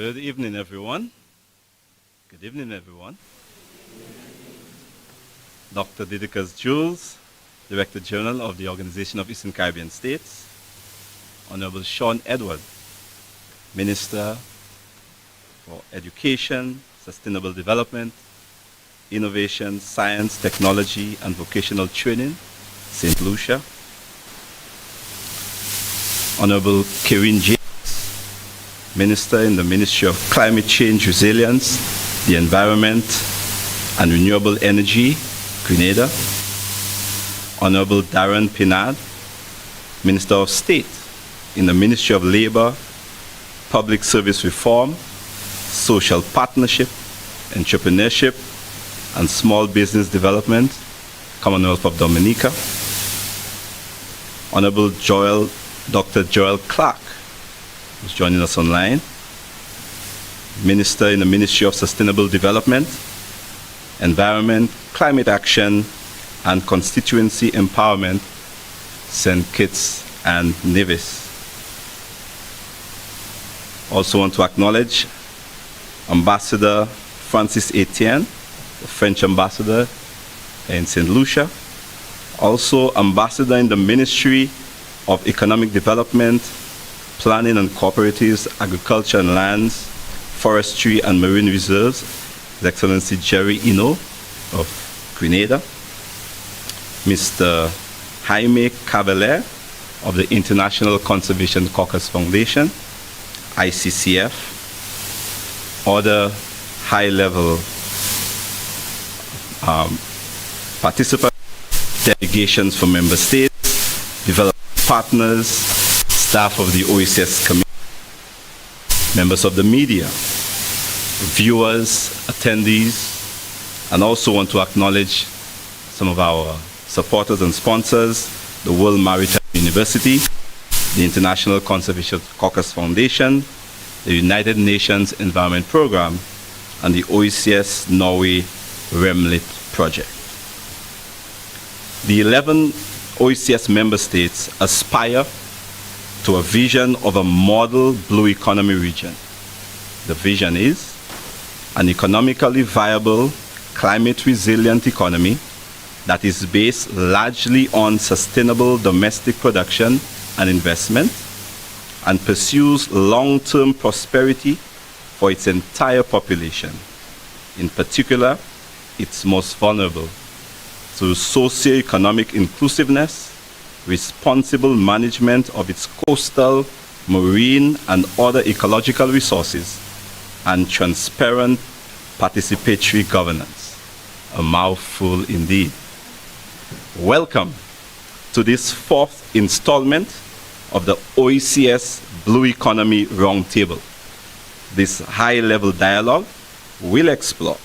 Good evening, everyone. Good evening, everyone. Dr. Didacus Jules, Director General of the Organization of Eastern Caribbean States. Honourable Sean Edward, Minister for Education, Sustainable Development, Innovation, Science, Technology, and Vocational Training, St. Lucia. Honourable Kerryne, Minister in the Ministry of Climate Change, Resilience, the Environment, and Renewable Energy, Grenada. Honourable Daren Pinard, Minister of State in the Ministry of Labour, Public Service Reform, Social Partnership, Entrepreneurship, and Small Business Development, Commonwealth of Dominica. Honourable Dr. Joel Clark, who's joining us online, Minister in the Ministry of Sustainable Development, Environment, Climate Action, and Constituency Empowerment, St. Kitts and Nevis. Also want to acknowledge Ambassador Francis Etienne, the French ambassador in St. Lucia. Also Ambassador in the Ministry of Economic Development, Planning and Cooperatives, Agriculture and Lands, Forestry and Marine Reserves, His Excellency Jerry Ino of Grenada. Mr. Jaime Cavelier of the International Conservation Caucus Foundation, ICCF. Other high-level participants, delegations from member states, development partners, staff of the OECS committee, members of the media, viewers, attendees, and also want to acknowledge some of our supporters and sponsors, the World Maritime University, the International Conservation Caucus Foundation, the United Nations Environment Programme, and the OECS Norway REMLIT project. The 11 OECS member states aspire to a vision of a model blue economy region. The vision is an economically viable, climate-resilient economy that is based largely on sustainable domestic production and investment and pursues long-term prosperity for its entire population, in particular, its most vulnerable, through socio-economic inclusiveness, responsible management of its coastal, marine, and other ecological resources, and transparent participatory governance. A mouthful indeed. Welcome to this fourth installment of the OECS Blue Economy Roundtable. This high-level dialogue will explore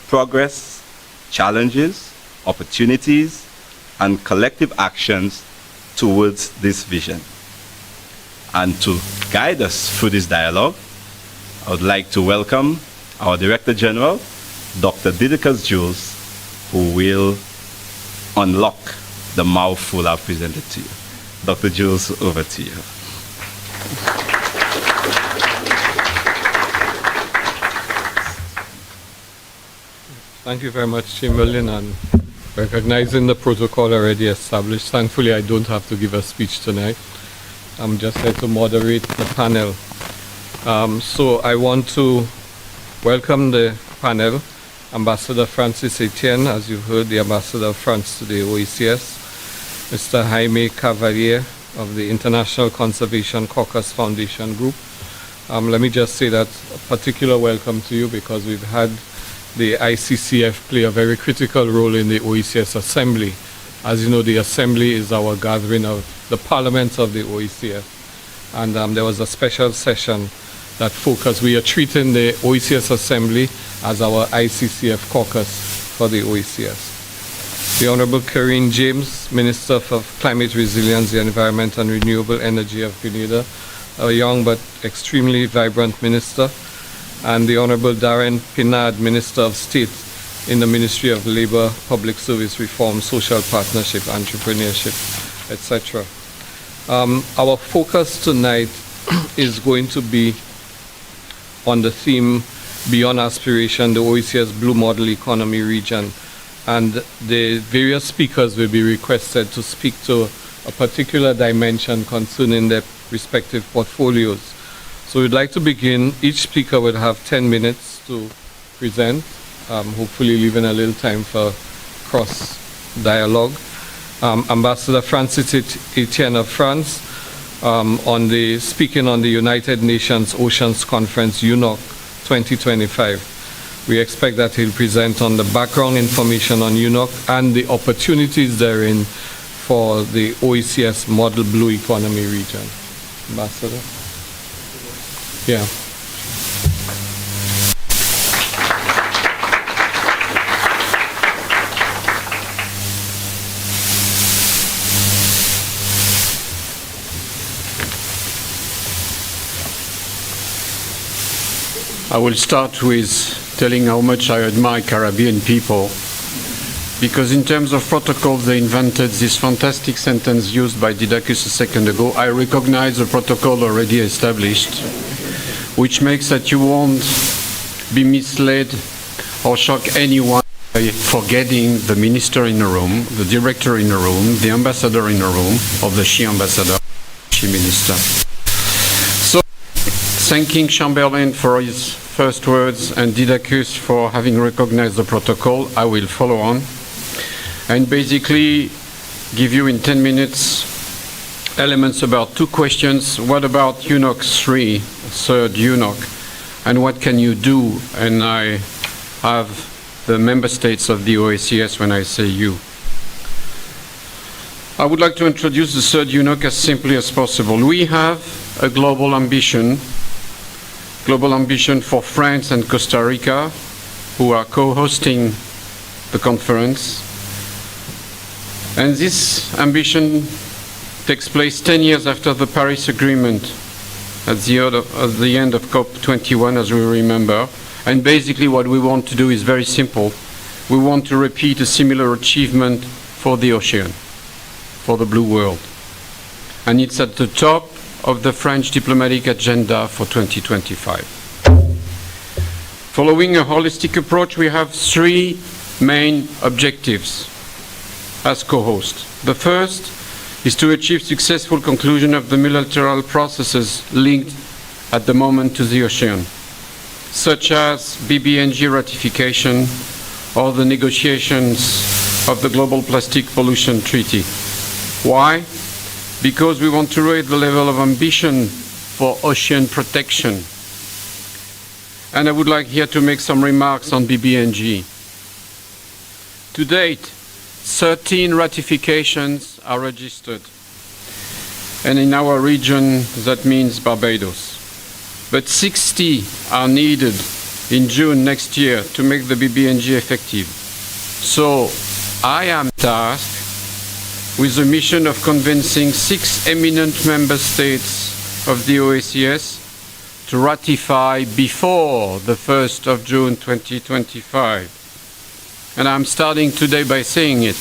progress, challenges, opportunities, and collective actions towards this vision. And to guide us through this dialogue, I would like to welcome our Director General, Dr. Didacus Jules, who will unlock the mouthful I've presented to you. Dr. Jules, over to you. Thank you very much, Chamberlain, and recognizing the protocol already established, thankfully I don't have to give a speech tonight. I'm just here to moderate the panel. So I want to welcome the panel, Ambassador Francis Etienne, as you've heard, the Ambassador of France to the OECS, Mr. Jaime Cavelier of the International Conservation Caucus Foundation Group. Let me just say that a particular welcome to you because we've had the ICCF play a very critical role in the OECS Assembly. As you know, the Assembly is our gathering of the parliaments of the OECS. And there was a special session that focused, we are treating the OECS Assembly as our ICCF caucus for the OECS. The Honourable Kerryne James, Minister for Climate Resilience, the Environment and Renewable Energy of Grenada, a young but extremely vibrant minister. And the Honourable Daren Pinard, Minister of State in the Ministry of Labour, Public Service Reform, Social Partnership, Entrepreneurship, etc. Our focus tonight is going to be on the theme Beyond Aspiration, the OECS Blue Model Economy Region. And the various speakers will be requested to speak to a particular dimension concerning their respective portfolios. So we'd like to begin. Each speaker would have 10 minutes to present, hopefully leaving a little time for cross-dialogue. Ambassador Francis Etienne of France, speaking on the United Nations Oceans Conference, UNOC 2025. We expect that he'll present on the background information on UNOC and the opportunities therein for the OECS Model Blue Economy region. Ambassador? Yeah. I will start with telling how much I admire Caribbean people, because in terms of protocols, they invented this fantastic sentence used by Didacus a second ago: I recognize the protocol already established, which makes that you won't be misled or shock anyone by forgetting the minister in the room, the director in the room, the ambassador in the room, or the she ambassador, she minister. So, thanking Chamberlain for his first words and Didacus for having recognized the protocol, I will follow on and basically give you in 10 minutes elements about two questions. What about UNOC 3, third UNOC, and what can you do? And I have the member states of the OECS when I say you. I would like to introduce the third UNOC as simply as possible. We have a global ambition for France and Costa Rica, who are co-hosting the conference. And this ambition takes place 10 years after the Paris Agreement at the end of COP21, as we remember. And basically what we want to do is very simple. We want to repeat a similar achievement for the ocean, for the blue world. And it's at the top of the French diplomatic agenda for 2025. Following a holistic approach, we have three main objectives as co-host. The first is to achieve successful conclusion of the multilateral processes linked at the moment to the ocean, such as BBNG ratification or the negotiations of the Global Plastic Pollution Treaty. Why? Because we want to raise the level of ambition for ocean protection. And I would like here to make some remarks on BBNG. To date, 13 ratifications are registered. And in our region, that means Barbados. But 60 are needed in June next year to make the BBNG effective. So I am tasked with the mission of convincing 6 eminent member states of the OECS to ratify before the 1st of June 2025. And I'm starting today by saying it.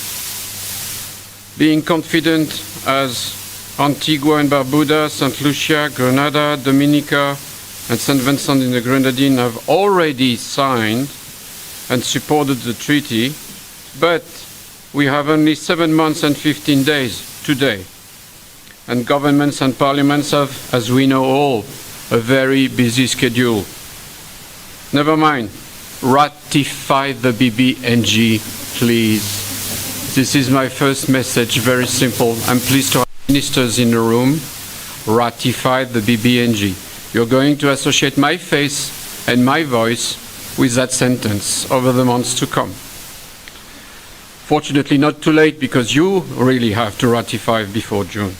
Being confident as Antigua and Barbuda, St. Lucia, Grenada, Dominica, and St. Vincent and the Grenadines have already signed and supported the treaty, but we have only 7 months and 15 days today. And governments and parliaments have, as we know all, a very busy schedule. Never mind, ratify the BBNG, please. This is my first message, very simple. I'm pleased to have ministers in the room. Ratify the BBNG. You're going to associate my face and my voice with that sentence over the months to come. Fortunately, not too late, because you really have to ratify before June.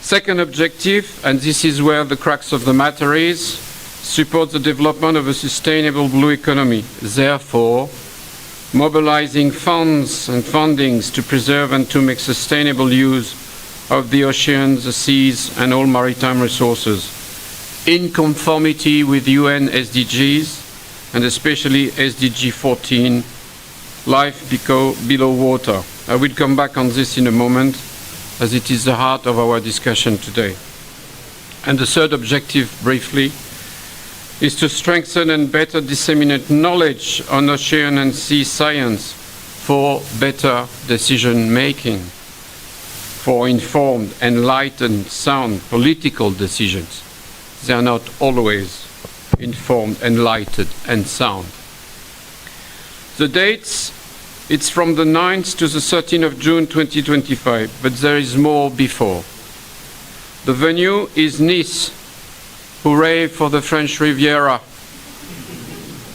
Second objective, and this is where the crux of the matter is, support the development of a sustainable blue economy. Therefore, mobilizing funds and fundings to preserve and to make sustainable use of the oceans, the seas, and all maritime resources, in conformity with UN SDGs, and especially SDG 14, life below water. I will come back on this in a moment, as it is the heart of our discussion today. And the third objective, briefly, is to strengthen and better disseminate knowledge on ocean and sea science for better decision-making, for informed, enlightened, sound political decisions. They are not always informed, enlightened, and sound. The dates, it's from the 9th to the 13th of June 2025, but there is more before. The venue is Nice. Hooray for the French Riviera.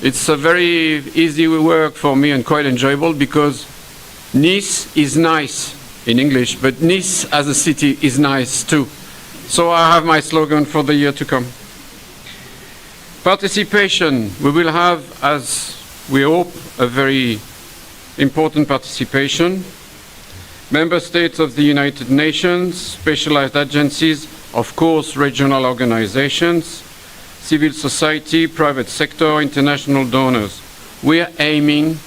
It's a very easy work for me and quite enjoyable because Nice is nice in English, but Nice as a city is nice too. So I have my slogan for the year to come. Participation. We will have, as we hope, a very important participation. Member states of the United Nations, specialized agencies, of course, regional organizations, civil society, private sector, international donors. We are aiming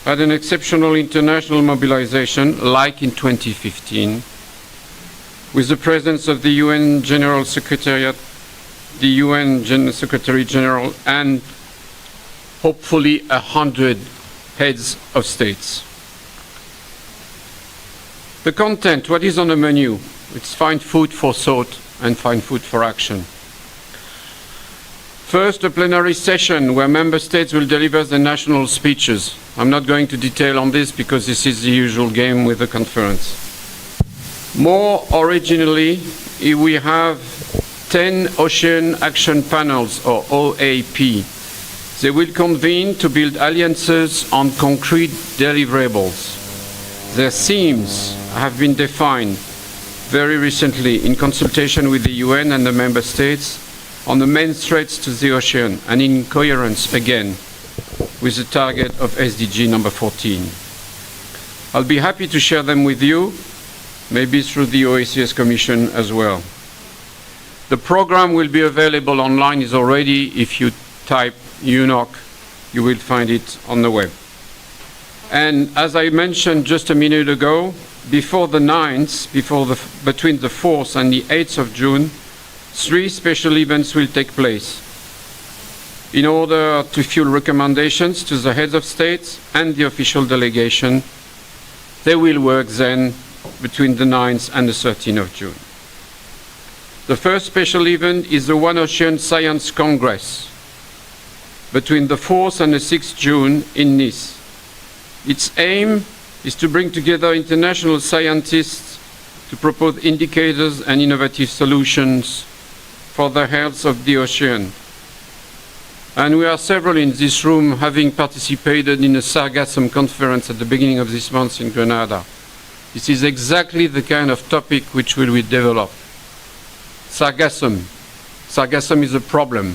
at an exceptional international mobilization, like in 2015, with the presence of the UN General Secretariat, the UN Secretary General, and hopefully 100 heads of states. The content, what is on the menu? It's find food for thought and find food for action. First, a plenary session where member states will deliver their national speeches. I'm not going to detail on this because this is the usual game with the conference. More originally, we have 10 Ocean Action Panels, or OAP. They will convene to build alliances on concrete deliverables. Their themes have been defined very recently in consultation with the UN and the member states on the main threats to the ocean and in coherence again with the target of SDG number 14. I'll be happy to share them with you, maybe through the OECS Commission as well. The program will be available online, is already, if you type UNOC, you will find it on the web. And as I mentioned just a minute ago, before the 9th, between the 4th and the 8th of June, 3 special events will take place in order to fuel recommendations to the heads of states and the official delegation. They will work then between the 9th and the 13th of June. The first special event is the One Ocean Science Congress between the 4th and the 6th June in Nice. Its aim is to bring together international scientists to propose indicators and innovative solutions for the health of the ocean. And we are several in this room having participated in a sargassum conference at the beginning of this month in Grenada. This is exactly the kind of topic which will be developed. Sargassum. Sargassum is a problem,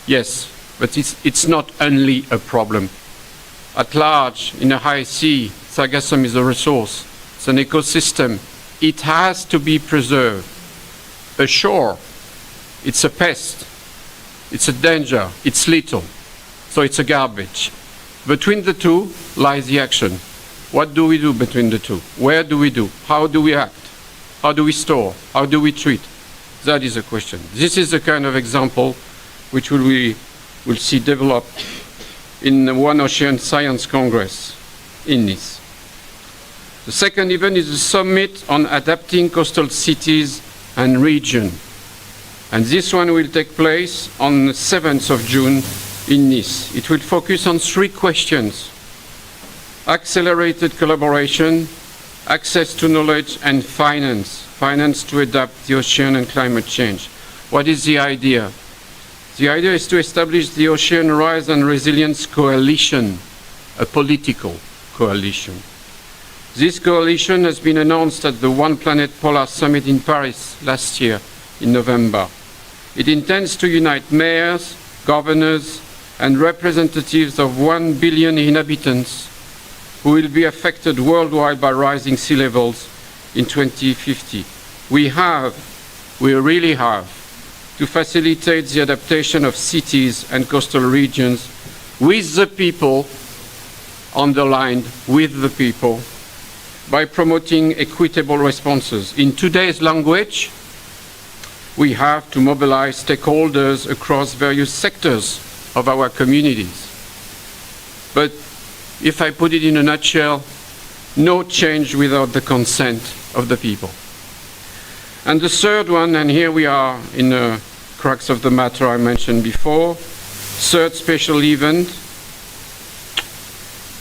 yes, but it's not only a problem. At large, in a high sea, sargassum is a resource. It's an ecosystem. It has to be preserved. Ashore, it's a pest. It's a danger. It's lethal. So it's a garbage. Between the two lies the action. What do we do between the two? Where do we do? How do we act? How do we store? How do we treat? That is a question. This is the kind of example which we will see developed in the One Ocean Science Congress in Nice. The second event is a summit on adapting coastal cities and region. And this one will take place on the 7th of June in Nice. It will focus on 3 questions: accelerated collaboration, access to knowledge, and finance. Finance to adapt the ocean and climate change. What is the idea? The idea is to establish the Ocean Rise and Resilience Coalition, a political coalition. This coalition has been announced at the One Planet Polar Summit in Paris last year in November. It intends to unite mayors, governors, and representatives of 1 billion inhabitants who will be affected worldwide by rising sea levels in 2050. We really have, to facilitate the adaptation of cities and coastal regions with the people, underlined with the people, by promoting equitable responses. In today's language, we have to mobilize stakeholders across various sectors of our communities. But if I put it in a nutshell, no change without the consent of the people. And the third one, and here we are in the crux of the matter I mentioned before, third special event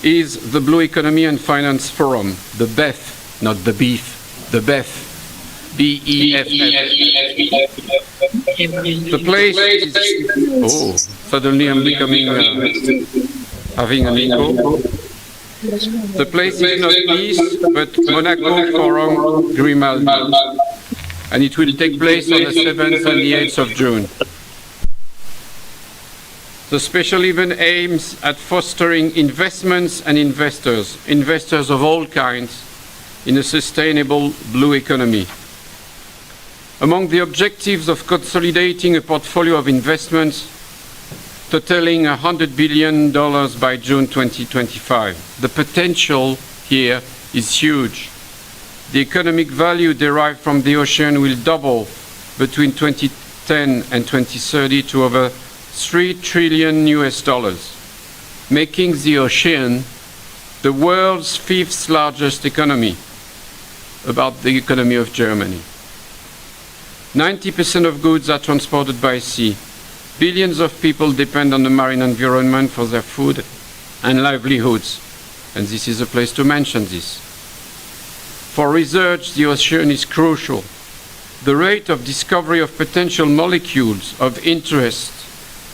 is the Blue Economy and Finance Forum, the BEF, not the beef, the BEF, B-E-F-F. The place is, oh, suddenly I'm becoming, having an echo. The place is not Nice, but Monaco Forum Grimaldi, and it will take place on the 7th and the 8th of June. The special event aims at fostering investments and investors of all kinds, in a sustainable blue economy. Among the objectives of consolidating a portfolio of investments totaling $100 billion by June 2025. The potential here is huge. The economic value derived from the ocean will double between 2010 and 2030 to over $3 trillion, making the ocean the world's 5th largest economy, about the economy of Germany. 90% of goods are transported by sea. Billions of people depend on the marine environment for their food and livelihoods, and this is a place to mention this. For research, the ocean is crucial. The rate of discovery of potential molecules of interest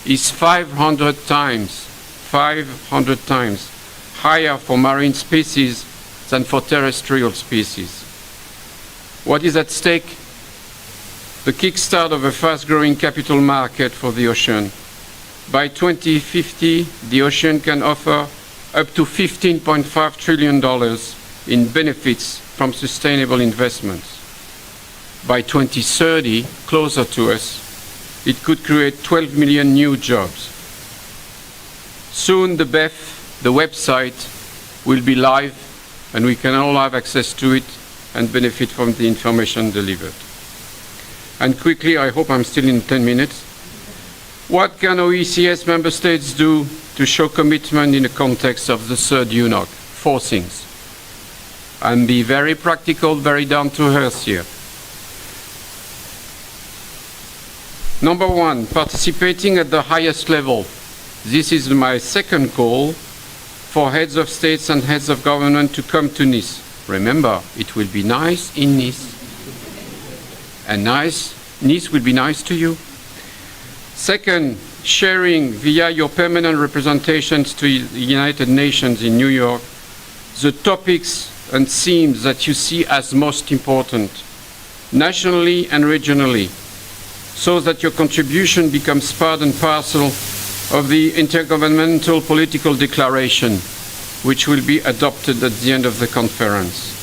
is 500 times higher for marine species than for terrestrial species. What is at stake? The kickstart of a fast-growing capital market for the ocean. By 2050, the ocean can offer up to $15.5 trillion in benefits from sustainable investments. By 2030, closer to us, it could create 12 million new jobs. Soon the BEF, the website, will be live, and we can all have access to it and benefit from the information delivered. And quickly, I hope I'm still in 10 minutes. What can OECS member states do to show commitment in the context of the third UNOC? 4 things. And be very practical, very down to earth here. Number 1, participating at the highest level. This is my second call for heads of states and heads of government to come to Nice. Remember, it will be nice in Nice. And Nice will be nice to you. Second, sharing via your permanent representations to the United Nations in New York the topics and themes that you see as most important, nationally and regionally, so that your contribution becomes part and parcel of the Intergovernmental Political Declaration, which will be adopted at the end of the conference.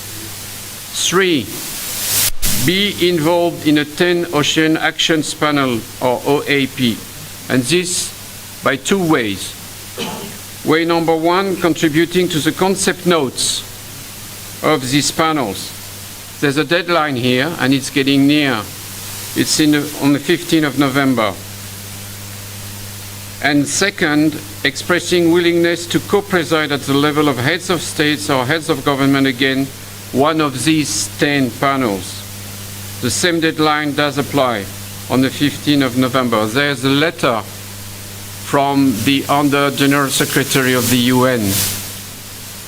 3, be involved in a 10 Ocean Actions Panel, or OAP, and this by 2 ways. Way number 1, contributing to the concept notes of these panels. There's a deadline here, and it's getting near. It's on the 15th of November. And second, expressing willingness to co-preside at the level of heads of states or heads of government again, one of these 10 panels. The same deadline does apply on the 15th of November. There's a letter from the Under General Secretary of the UN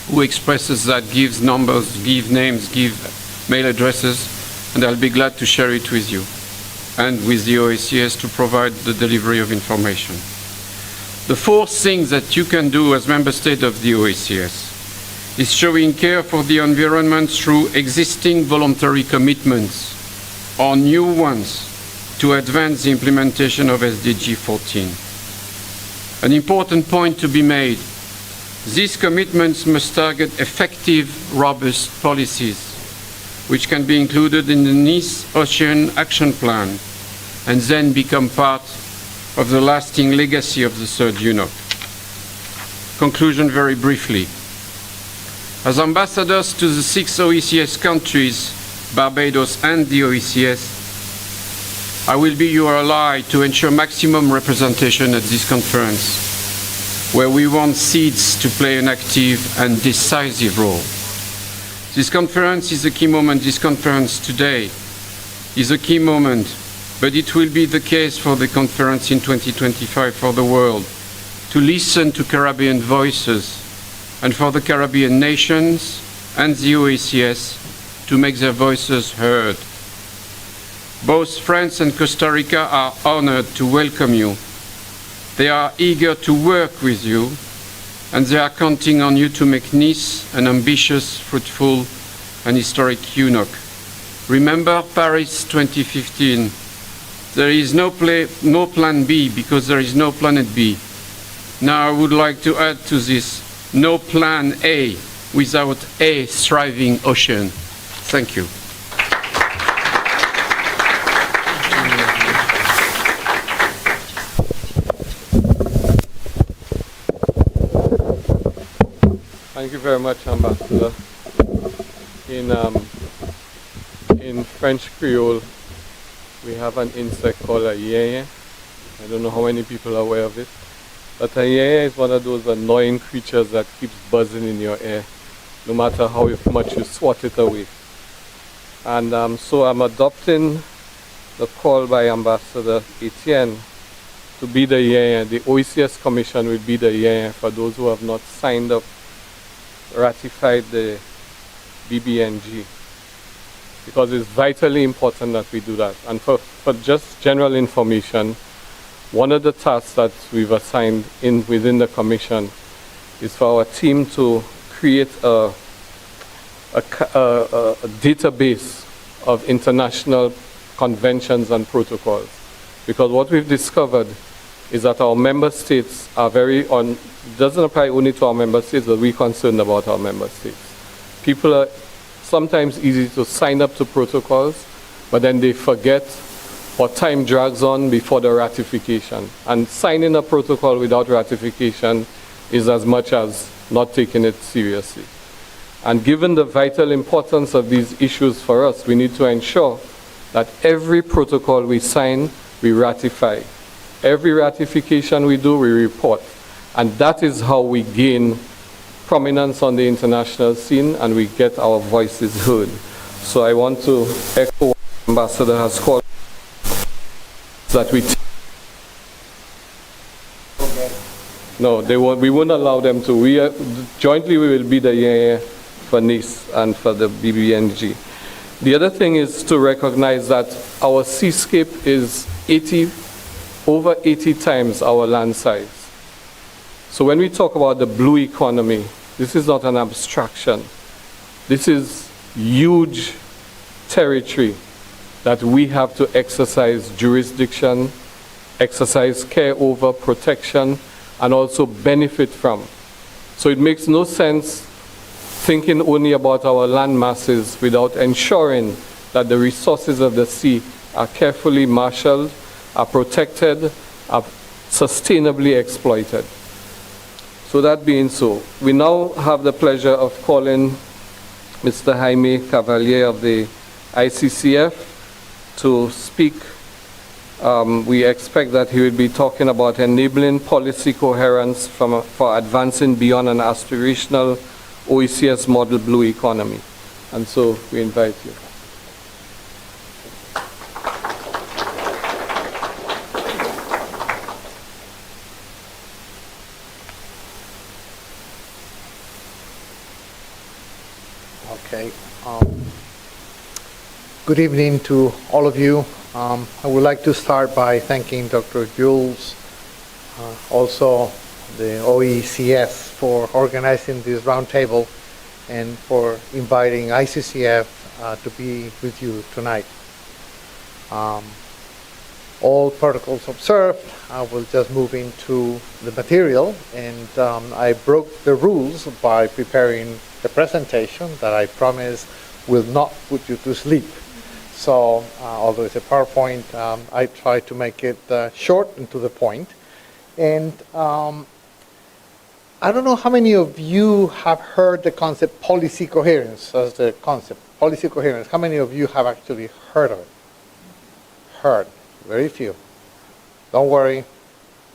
who expresses that, gives numbers, gives names, gives mail addresses, and I'll be glad to share it with you and with the OECS to provide the delivery of information. The 4th thing that you can do as member state of the OECS is showing care for the environment through existing voluntary commitments or new ones to advance the implementation of SDG 14. An important point to be made: these commitments must target effective, robust policies, which can be included in the Nice Ocean Action Plan and then become part of the lasting legacy of the third UNOC. Conclusion very briefly. As ambassadors to the 6 OECS countries, Barbados and the OECS, I will be your ally to ensure maximum representation at this conference, where we want seats to play an active and decisive role. This conference is a key moment. This conference today is a key moment, but it will be the case for the conference in 2025 for the world, to listen to Caribbean voices, and for the Caribbean nations and the OECS to make their voices heard. Both France and Costa Rica are honored to welcome you. They are eager to work with you, and they are counting on you to make Nice an ambitious, fruitful, and historic UNOC. Remember Paris 2015. There is no plan B because there is no planet B. Now I would like to add to this, no plan A without a thriving ocean. Thank you. Thank you very much, Ambassador. In French Creole, we have an insect called a yeye. I don't know how many people are aware of it. But a yeye is one of those annoying creatures that keeps buzzing in your ear, no matter how much you swat it away. And so I'm adopting the call by Ambassador Etienne to be the yeye. The OECS Commission will be the yeye for those who have not signed up, ratified the BBNG, because it's vitally important that we do that. And for just general information, one of the tasks that we've assigned within the Commission is for our team to create a database of international conventions and protocols. Because what we've discovered is that our member states are doesn't apply only to our member states, but we're concerned about our member states. People are sometimes easy to sign up to protocols, but then they forget, or time drags on before the ratification. And signing a protocol without ratification is as much as not taking it seriously. And given the vital importance of these issues for us, we need to ensure that every protocol we sign, we ratify. Every ratification we do, we report. And that is how we gain prominence on the international scene and we get our voices heard. So I want to echo what the Ambassador has called, that we won't allow them to. Jointly we will be the yeye for Nice and for the BBNG. The other thing is to recognize that our seascape is over 80 times our land size. So when we talk about the blue economy, this is not an abstraction. This is huge territory that we have to exercise jurisdiction, exercise care over, protection, and also benefit from. So it makes no sense thinking only about our land masses without ensuring that the resources of the sea are carefully marshaled, are protected, are sustainably exploited. So that being so, we now have the pleasure of calling Mr. Jaime Cavelier of the ICCF to speak. We expect that he will be talking about enabling policy coherence for advancing beyond an aspirational OECS model blue economy. And so we invite you. Okay. Good evening to all of you. I would like to start by thanking Dr. Jules, also the OECS, for organizing this roundtable and for inviting ICCF to be with you tonight. All protocols observed. I will just move into the material, and I broke the rules by preparing the presentation that I promise will not put you to sleep. So, although it's a PowerPoint, I try to make it short and to the point. And I don't know how many of you have heard the concept policy coherence as the concept. Policy coherence, how many of you have actually heard of it? Heard. very few. Don't worry,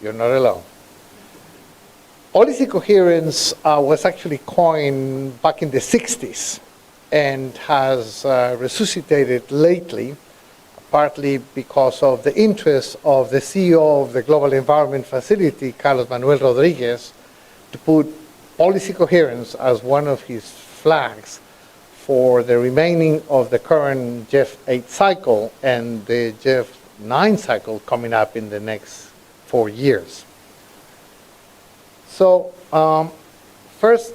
you're not alone. Policy coherence was actually coined back in the 60s and has resuscitated lately, partly because of the interest of the CEO of the Global Environment Facility, Carlos Manuel Rodriguez, to put policy coherence as one of his flags for the remaining of the current GEF 8 cycle and the GEF 9 cycle coming up in the next 4 years. So first,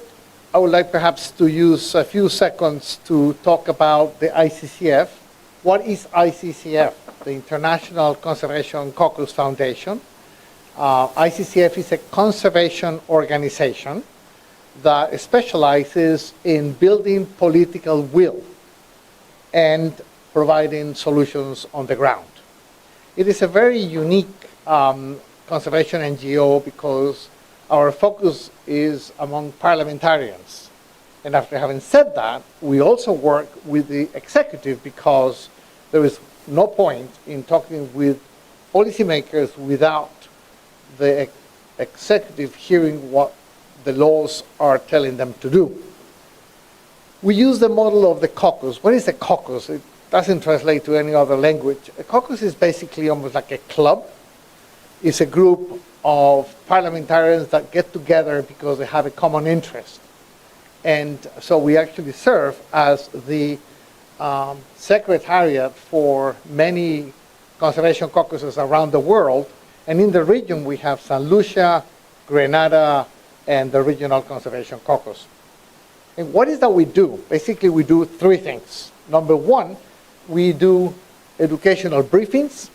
I would like perhaps to use a few seconds to talk about the ICCF. What is ICCF? The International Conservation Caucus Foundation. ICCF is a conservation organization that specializes in building political will and providing solutions on the ground. It is a very unique conservation NGO because our focus is among parliamentarians. And after having said that, we also work with the executive because there is no point in talking with policymakers without the executive hearing what the laws are telling them to do. We use the model of the caucus. What is a caucus? It doesn't translate to any other language. A caucus is basically almost like a club. It's a group of parliamentarians that get together because they have a common interest. And so we actually serve as the secretariat for many conservation caucuses around the world. And in the region, we have St. Lucia, Grenada, and the Regional Conservation Caucus. And what is that we do? Basically, we do three things. Number one, we do educational briefings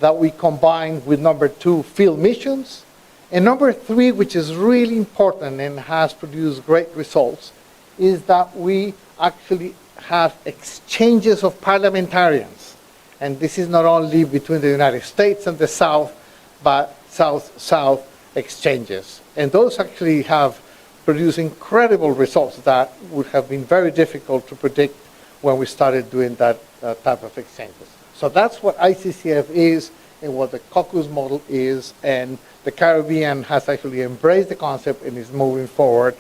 that we combine with number two, field missions. And number three, which is really important and has produced great results, is that we actually have exchanges of parliamentarians. And this is not only between the United States and the South, but South-South exchanges. And those actually have produced incredible results that would have been very difficult to predict when we started doing that type of exchanges. So that's what ICCF is and what the caucus model is, and the Caribbean has actually embraced the concept and is moving forward.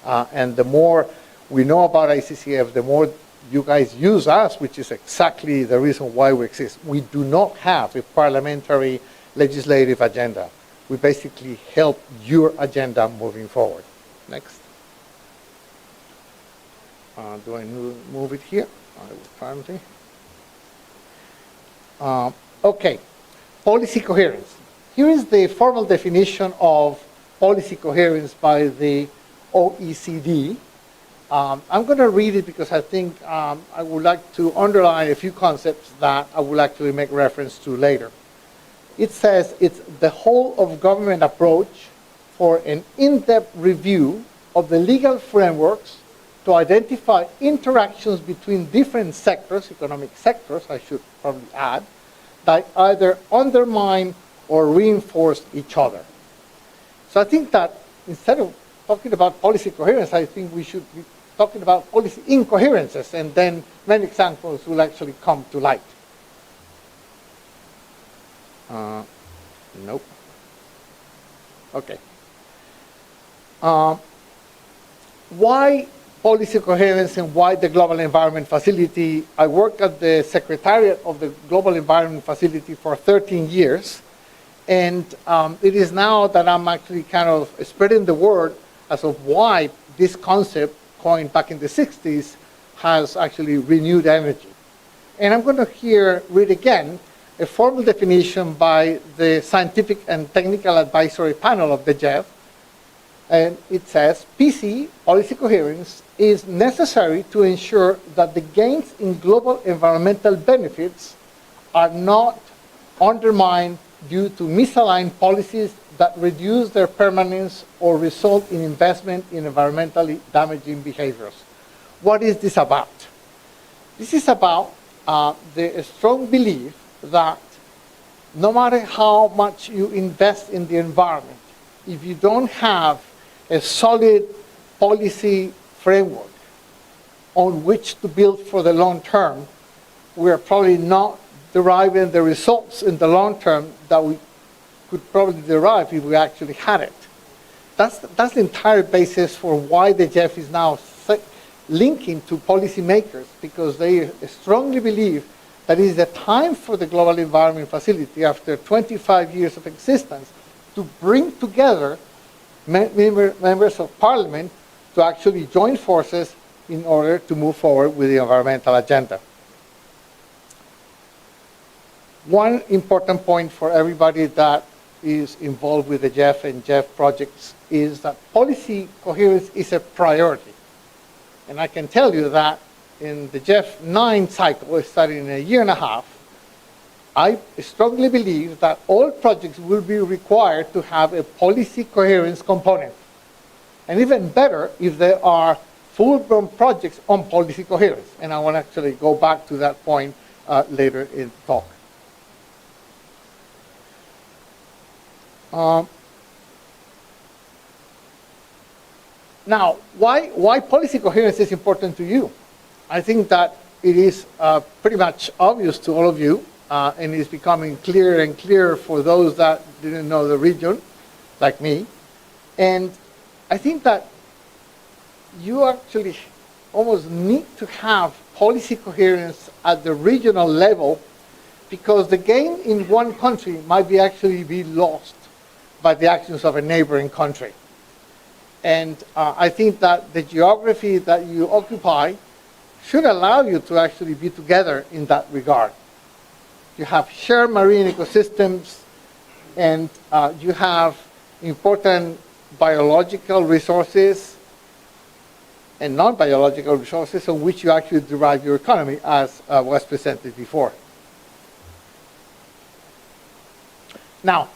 And the more we know about ICCF, the more you guys use us, which is exactly the reason why we exist. We do not have a parliamentary legislative agenda. We basically help your agenda moving forward. Next. Do I move it here? I will apparently. Okay, policy coherence. Here is the formal definition of policy coherence by the OECD. I'm going to read it because I think I would like to underline a few concepts that I will actually make reference to later. It says it's the whole of government approach for an in-depth review of the legal frameworks to identify interactions between different sectors, economic sectors, I should probably add, that either undermine or reinforce each other. So I think that instead of talking about policy coherence, I think we should be talking about policy incoherences, and then many examples will actually come to light. Nope. Okay. Why policy coherence and why the Global Environment Facility? I worked at the Secretariat of the Global Environment Facility for 13 years. And it is now that I'm actually kind of spreading the word as of why this concept, coined back in the 60s, has actually renewed energy. And I'm going to read again a formal definition by the Scientific and Technical Advisory Panel of the GEF. And it says, PC, policy coherence, is necessary to ensure that the gains in global environmental benefits are not undermined due to misaligned policies that reduce their permanence or result in investment in environmentally damaging behaviors. What is this about? This is about the strong belief that no matter how much you invest in the environment, if you don't have a solid policy framework on which to build for the long term, we're probably not deriving the results in the long term that we could probably derive if we actually had it. That's the entire basis for why the GEF is now linking to policymakers, because they strongly believe that it is the time for the Global Environment Facility, after 25 years of existence, to bring together members of parliament to actually join forces in order to move forward with the environmental agenda. One important point for everybody that is involved with the GEF and GEF projects is that policy coherence is a priority. And I can tell you that in the GEF 9 cycle, starting in a year and a half, I strongly believe that all projects will be required to have a policy coherence component. And even better if there are full-blown projects on policy coherence. And I want to actually go back to that point later in the talk. Now, why policy coherence is important to you? I think that it is pretty much obvious to all of you, and is becoming clearer and clearer for those that didn't know the region, like me. And I think that you actually almost need to have policy coherence at the regional level, because the gain in one country might be actually be lost by the actions of a neighboring country. And I think that the geography that you occupy should allow you to actually be together in that regard. You have shared marine ecosystems, and you have important biological resources and non-biological resources on which you actually derive your economy, as was presented before. Now,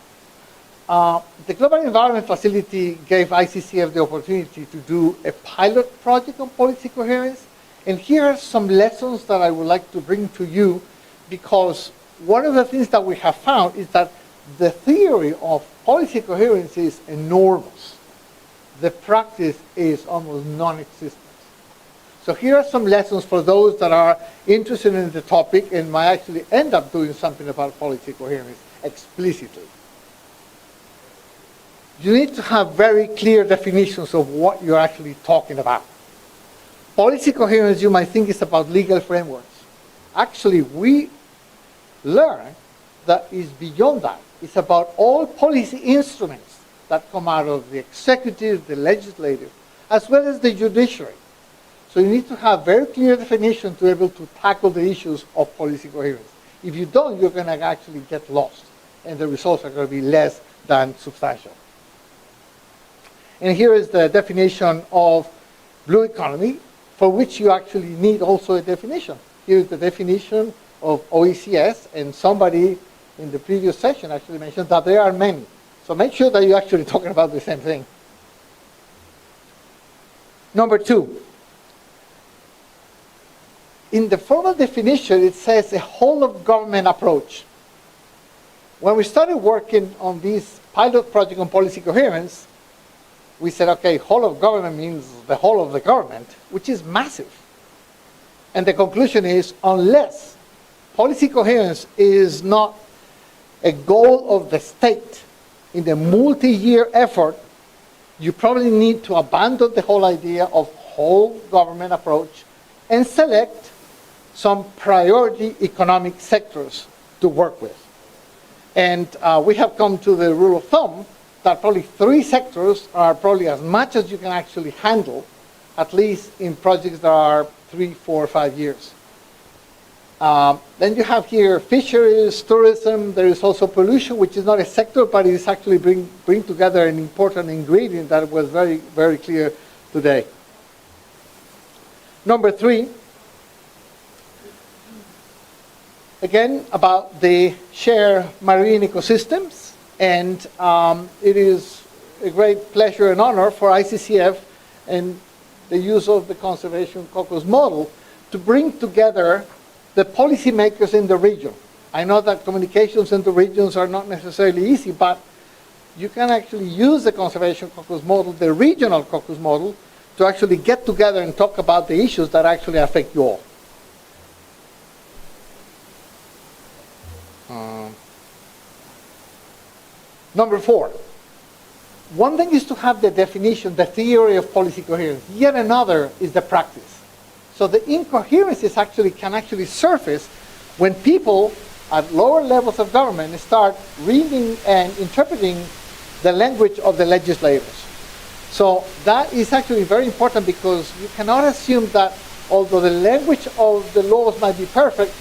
the Global Environment Facility gave ICCF the opportunity to do a pilot project on policy coherence. And here are some lessons that I would like to bring to you, because one of the things that we have found is that the theory of policy coherence is enormous. The practice is almost non-existent. So here are some lessons for those that are interested in the topic and might actually end up doing something about policy coherence explicitly. You need to have very clear definitions of what you're actually talking about. Policy coherence, you might think, is about legal frameworks. Actually, we learn that it's beyond that. It's about all policy instruments that come out of the executive, the legislative, as well as the judiciary. So you need to have very clear definition to be able to tackle the issues of policy coherence. If you don't, you're going to actually get lost, and the results are going to be less than substantial. And here is the definition of blue economy, for which you actually need also a definition. Here is the definition of OECS, and somebody in the previous session actually mentioned that there are many. So make sure that you're actually talking about the same thing. Number 2. In the formal definition, it says a whole of government approach. When we started working on this pilot project on policy coherence, we said, okay, whole of government means the whole of the government, which is massive. And the conclusion is, unless policy coherence is not a goal of the state in the multi-year effort, you probably need to abandon the whole idea of whole government approach and select some priority economic sectors to work with. And we have come to the rule of thumb that probably 3 sectors are probably as much as you can actually handle, at least in projects that are 3, 4, 5 years. Then you have here fisheries, tourism. There is also pollution, which is not a sector, but it is actually bring together an important ingredient that was very, very clear today. Number 3, again, about the shared marine ecosystems. And it is a great pleasure and honor for ICCF and the use of the Conservation Caucus model to bring together the policymakers in the region. I know that communications in the regions are not necessarily easy, but you can actually use the Conservation Caucus model, the regional caucus model, to actually get together and talk about the issues that actually affect you all. Number 4, one thing is to have the definition, the theory of policy coherence. Yet another is the practice. So the incoherences can actually surface when people at lower levels of government start reading and interpreting the language of the legislators. So that is actually very important, because you cannot assume that although the language of the laws might be perfect,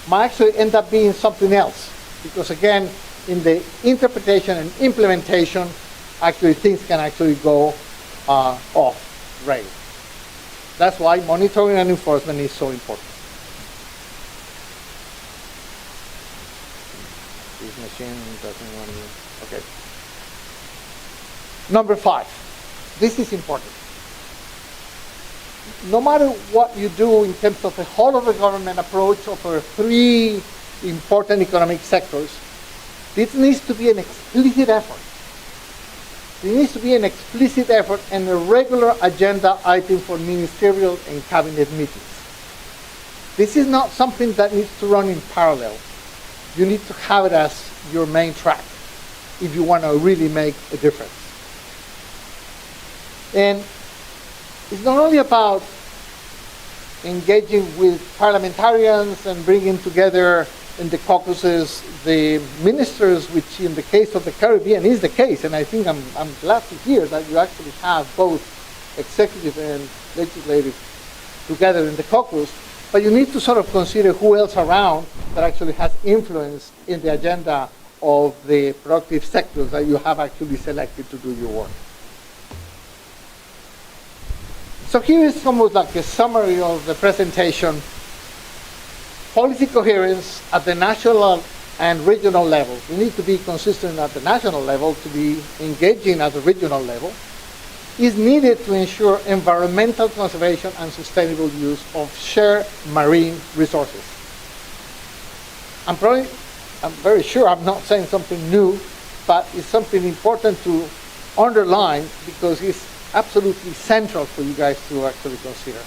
might actually end up being something else. Because again, in the interpretation and implementation, actually things can actually go off rail. That's why monitoring and enforcement is so important. This machine doesn't want to, okay. Number 5, this is important. No matter what you do in terms of the whole of the government approach over 3 important economic sectors, this needs to be an explicit effort. There needs to be an explicit effort and a regular agenda item for ministerial and cabinet meetings. This is not something that needs to run in parallel. You need to have it as your main track if you want to really make a difference. And it's not only about engaging with parliamentarians and bringing together in the caucuses the ministers, which in the case of the Caribbean is the case, and I think I'm glad to hear that you actually have both executive and legislative together in the caucus, but you need to sort of consider who else around that actually has influence in the agenda of the productive sectors that you have actually selected to do your work. So here is almost like a summary of the presentation. Policy coherence at the national and regional level. We need to be consistent at the national level to be engaging at the regional level. Is needed to ensure environmental conservation and sustainable use of shared marine resources. I'm very sure I'm not saying something new, but it's something important to underline because it's absolutely central for you guys to actually consider.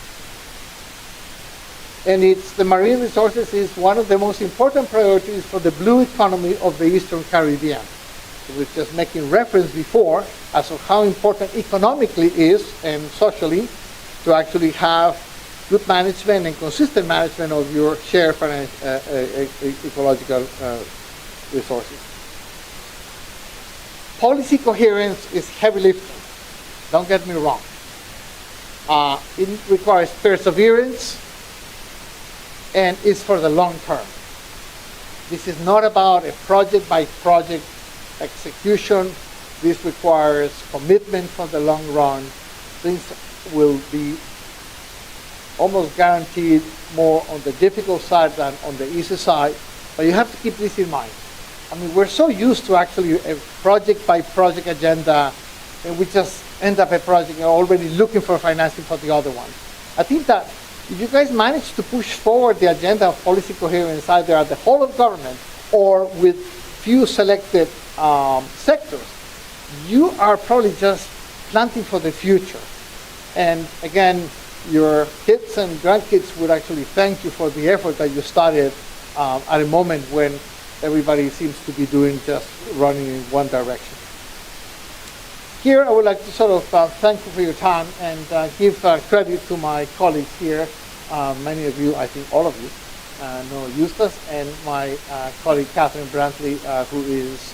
And it's the marine resources is one of the most important priorities for the blue economy of the Eastern Caribbean. So we're just making reference before as to how important economically is and socially to actually have good management and consistent management of your shared ecological resources. Policy coherence is heavy lifting. Don't get me wrong. It requires perseverance and is for the long term. This is not about a project by project execution. This requires commitment for the long run. Things will be almost guaranteed more on the difficult side than on the easy side, but you have to keep this in mind. I mean, we're so used to actually a project by project agenda, and we just end up a project and already looking for financing for the other one. I think that if you guys manage to push forward the agenda of policy coherence either at the whole of government or with few selected sectors, you are probably just planting for the future. And again, your kids and grandkids would actually thank you for the effort that you started at a moment when everybody seems to be doing just running in one direction. Here, I would like to sort of thank you for your time and give credit to my colleagues here. Many of you, I think all of you, know Eustace, and my colleague Catherine Brantley, who is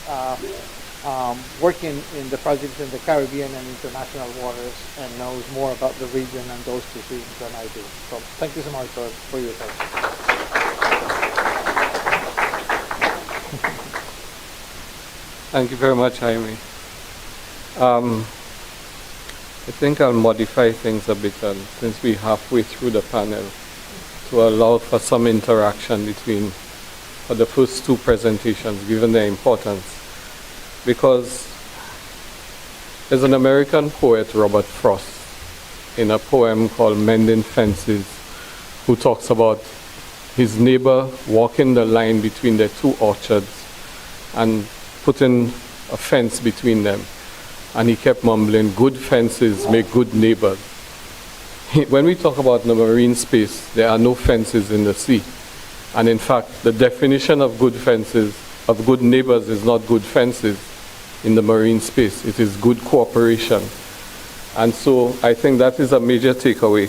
working in the projects in the Caribbean and international waters and knows more about the region and those two things than I do. So thank you so much for your attention. Thank you very much, Jaime. I think I'll modify things a bit since we're halfway through the panel to allow for some interaction between the first 2 presentations, given their importance. Because there's an American poet, Robert Frost, in a poem called Mending Fences, who talks about his neighbor walking the line between their 2 orchards and putting a fence between them. And he kept mumbling, good fences make good neighbors. When we talk about the marine space, there are no fences in the sea. And in fact, the definition of good fences, of good neighbors, is not good fences. in the marine space. It is good cooperation. And so I think that is a major takeaway.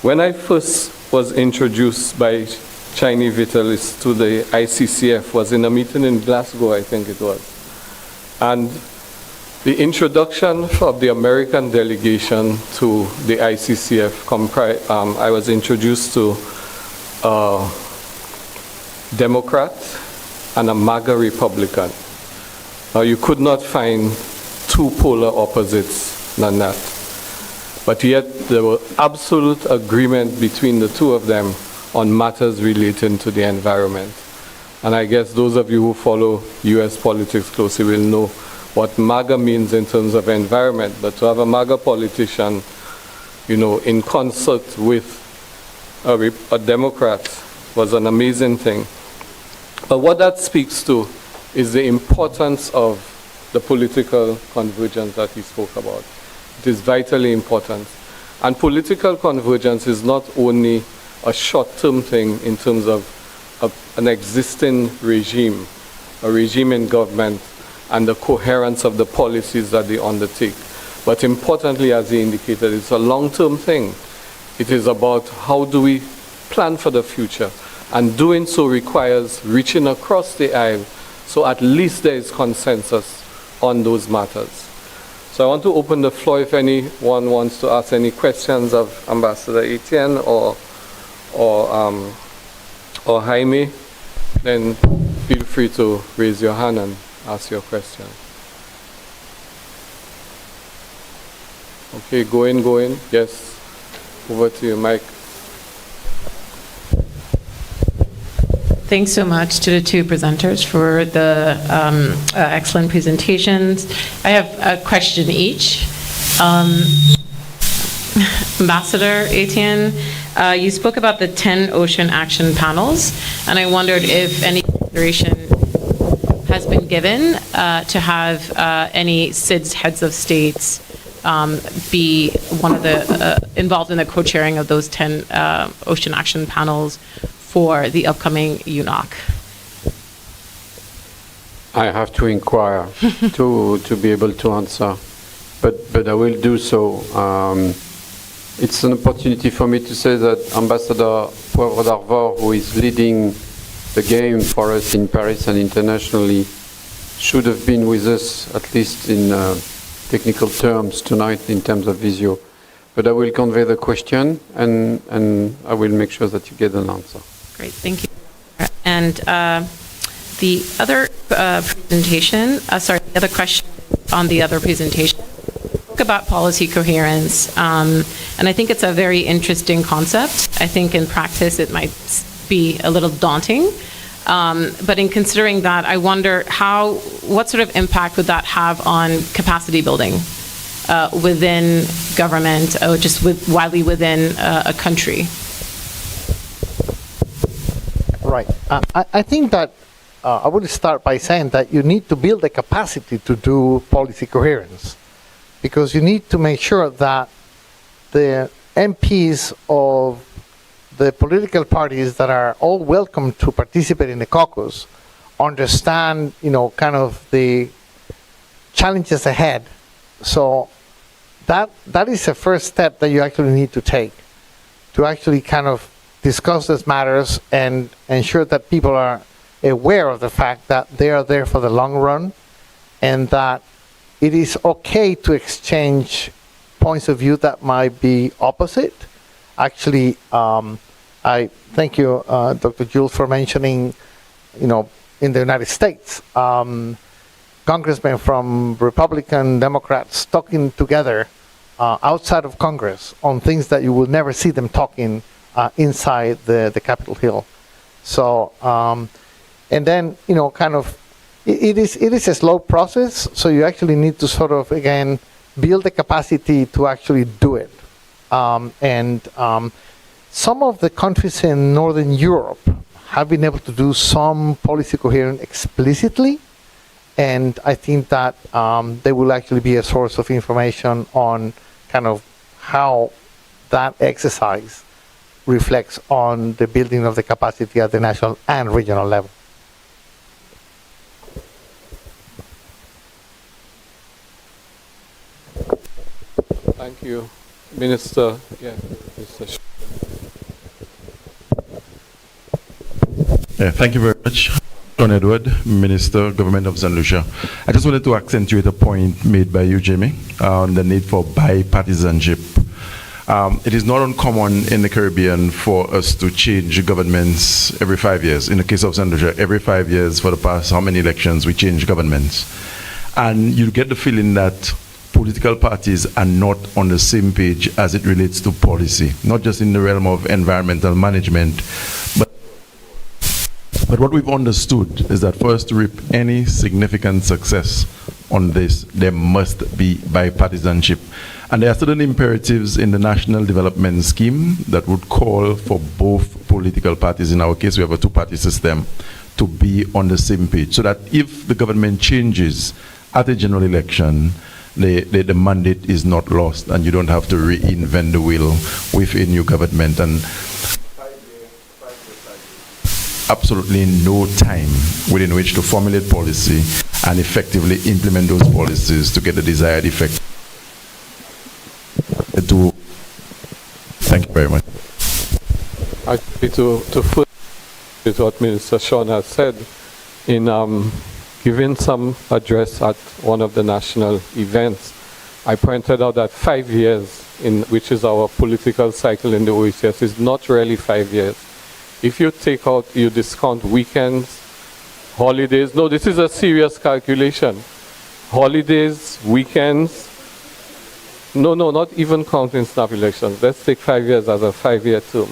When I first was introduced by Jaime Vitalis to the ICCF, was in a meeting in Glasgow, I think it was. And the introduction of the American delegation to the ICCF, I was introduced to a Democrat and a MAGA Republican. Now, you could not find two polar opposites than that. But yet, there was absolute agreement between the two of them on matters relating to the environment. And I guess those of you who follow US politics closely will know what MAGA means in terms of environment. But to have a MAGA politician, you know, in concert with a Democrat was an amazing thing. But what that speaks to is the importance of the political convergence that he spoke about. It is vitally important. And political convergence is not only a short-term thing in terms of an existing regime, a regime in government, and the coherence of the policies that they undertake. But importantly, as he indicated, it's a long-term thing. It is about how do we plan for the future. And doing so requires reaching across the aisle, so at least there is consensus on those matters. So I want to open the floor if anyone wants to ask any questions of Ambassador Etienne or Jaime, then feel free to raise your hand and ask your question. Okay, go in. Yes, over to you, Mike. Thanks so much to the two presenters for the excellent presentations. I have a question each. Ambassador Etienne, you spoke about the 10 ocean action panels, and I wondered if any consideration has been given to have any SIDS heads of states be one of the involved in the co-chairing of those 10 ocean action panels for the upcoming UNOC. I have to inquire to be able to answer, but I will do so. It's an opportunity for me to say that Ambassador Poivre d'Arvor, who is leading the game for us in Paris and internationally, should have been with us, at least in technical terms tonight in terms of Visio. But I will convey the question and I will make sure that you get an answer. Great, thank you. And the other presentation, the other question on the other presentation, spoke about policy coherence, and I think it's a very interesting concept. I think in practice it might be a little daunting, but in considering that, I wonder what sort of impact would that have on capacity building within government, or just widely within a country? Right. I think that I would start by saying that you need to build the capacity to do policy coherence, because you need to make sure that the MPs of the political parties that are all welcome to participate in the caucus understand, kind of the challenges ahead. So that is the first step that you actually need to take to actually kind of discuss these matters and ensure that people are aware of the fact that they are there for the long run, and that it is okay to exchange points of view that might be opposite. Actually, I thank you, Dr. Jules, for mentioning, in the United States, congressmen from Republican, Democrats talking together outside of Congress on things that you will never see them talking inside the Capitol Hill. So, and then, kind of, it is a slow process, so you actually need to sort of, again, build the capacity to actually do it. Some of the countries in Northern Europe have been able to do some policy coherence explicitly, and I think that they will actually be a source of information on kind of how that exercise reflects on the building of the capacity at the national and regional level. Thank you, Minister. Yeah, Mr. Thank you very much, John Edward, Minister, Government of St. Lucia. I just wanted to accentuate a point made by you, Jaime, on the need for bipartisanship. It is not uncommon in the Caribbean for us to change governments every 5 years. In the case of St. Lucia, every 5 years for the past how many elections we change governments. And you get the feeling that political parties are not on the same page as it relates to policy, not just in the realm of environmental management, but what we've understood is that for us to reap any significant success on this, there must be bipartisanship. And there are certain imperatives in the National Development Scheme that would call for both political parties, in our case we have a two-party system, to be on the same page, so that if the government changes at a general election, the mandate is not lost and you don't have to reinvent the wheel with a new government. And absolutely no time within which to formulate policy and effectively implement those policies to get the desired effect. Thank you very much. Actually, to with what Minister Sean has said, in giving some address at one of the national events, I pointed out that 5 years, which is our political cycle in the OECS, is not really 5 years. If you you discount weekends, holidays, no, this is a serious calculation. Holidays, weekends, no, not even counting snap elections. Let's take 5 years as a 5-year term.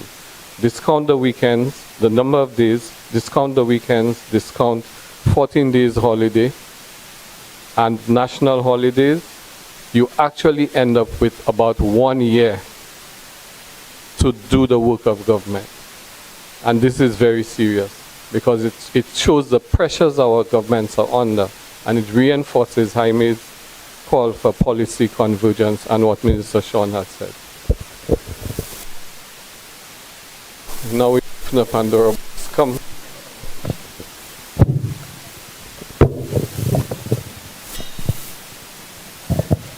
Discount the weekends, the number of days, discount the weekends, discount 14 days holiday, and national holidays, you actually end up with about 1 year to do the work of government. And this is very serious because it shows the pressures our governments are under, and it reinforces Jaime's call for policy convergence and what Minister Sean has said. Now we open up Honourable. Come.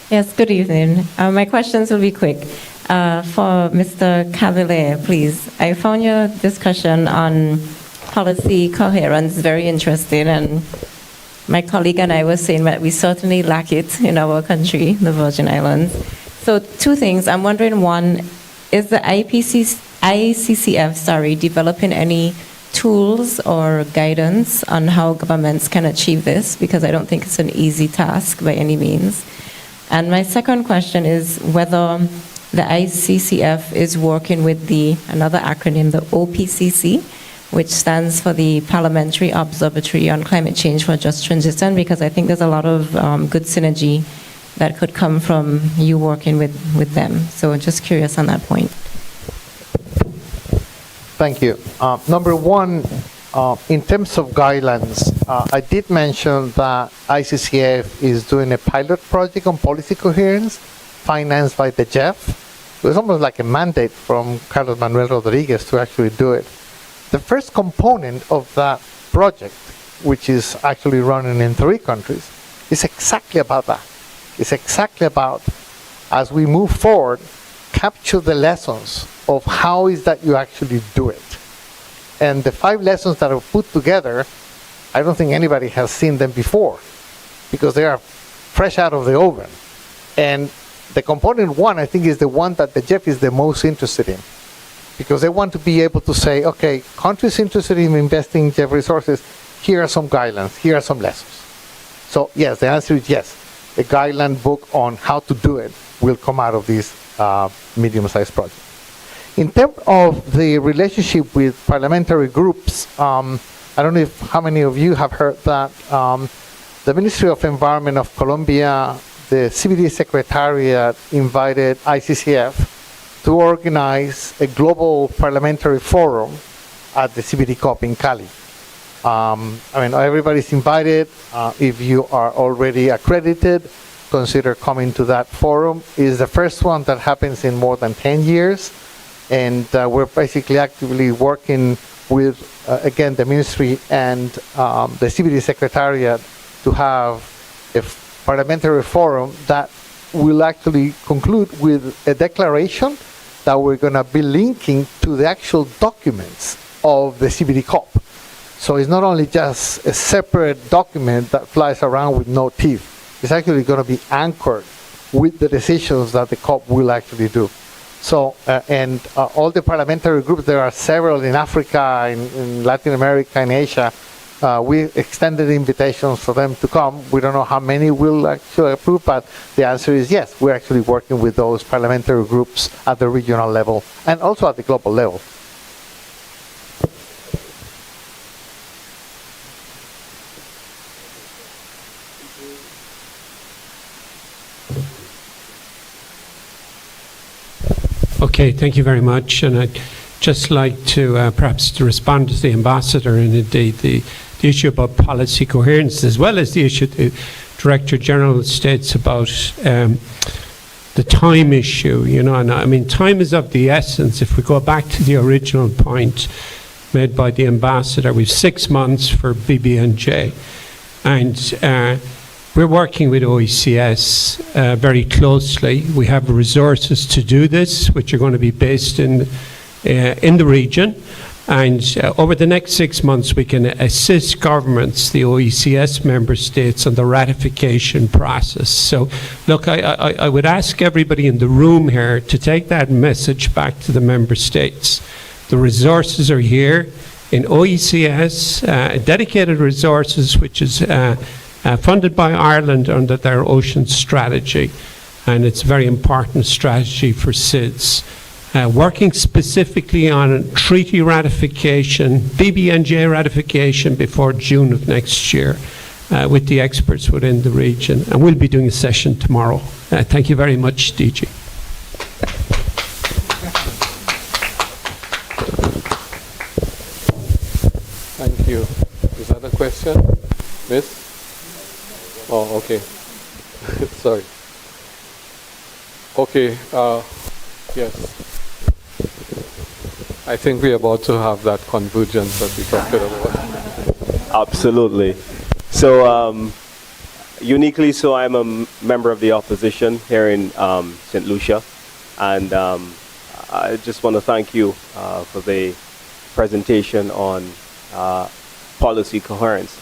Yes, good evening. My questions will be quick. For Mr. Cavelier, please. I found your discussion on policy coherence very interesting, and my colleague and I were saying that we certainly lack it in our country, the Virgin Islands. So 2 things. I'm wondering, one, is the ICCF, developing any tools or guidance on how governments can achieve this? Because I don't think it's an easy task by any means. And my second question is whether the ICCF is working with another acronym, the OPCC, which stands for the Parliamentary Observatory on Climate Change for Just Transition, because I think there's a lot of good synergy that could come from you working with them. So just curious on that point. Thank you. Number one, in terms of guidelines, I did mention that ICCF is doing a pilot project on policy coherence financed by the GEF. It was almost like a mandate from Carlos Manuel Rodriguez to actually do it. The first component of that project, which is actually running in 3 countries, is exactly about that. It's exactly about, as we move forward, capture the lessons of how is that you actually do it. And the 5 lessons that are put together, I don't think anybody has seen them before, because they are fresh out of the oven. And the component 1, I think, is the one that the GEF is the most interested in, because they want to be able to say, okay, countries interested in investing GEF resources, here are some guidelines, here are some lessons. So yes, the answer is yes. The guideline book on how to do it will come out of this medium-sized project. In terms of the relationship with parliamentary groups, I don't know how many of you have heard that the Ministry of Environment of Colombia, the CBD Secretariat invited ICCF to organize a global parliamentary forum at the CBD COP in Cali. Everybody's invited. If you are already accredited, consider coming to that forum. It's the first one that happens in more than 10 years. And we're basically actively working with, again, the ministry and the CBD Secretariat to have a parliamentary forum that will actually conclude with a declaration that we're going to be linking to the actual documents of the CBD COP. So it's not only just a separate document that flies around with no teeth. It's actually going to be anchored with the decisions that the COP will actually do. So, all the parliamentary groups, there are several in Africa, in Latin America, in Asia. We extended invitations for them to come. We don't know how many will actually approve, but the answer is yes. We're actually working with those parliamentary groups at the regional level and also at the global level. Okay, thank you very much. And I'd just like to perhaps to respond to the ambassador and indeed the issue about policy coherence, as well as the issue the Director General states about the time issue. You know, and I mean, time is of the essence. If we go back to the original point made by the ambassador, we've 6 months for BB&J, and we're working with OECS very closely. We have resources to do this, which are going to be based in the region. And over the next 6 months, we can assist governments, the OECS member states, on the ratification process. So, look, I would ask everybody in the room here to take that message back to the member states. The resources are here in OECS, dedicated resources, which is funded by Ireland under their ocean strategy, and it's a very important strategy for SIDS. Working specifically on treaty ratification, BB&J ratification before June of next year with the experts within the region, and we'll be doing a session tomorrow. Thank you very much, DG. Thank you. Is that a question, Miss? Oh, okay. Sorry. Okay, yes. I think we're about to have that convergence that we talked about. Absolutely. So, uniquely so, I'm a member of the opposition here in St. Lucia, and I just want to thank you for the presentation on policy coherence.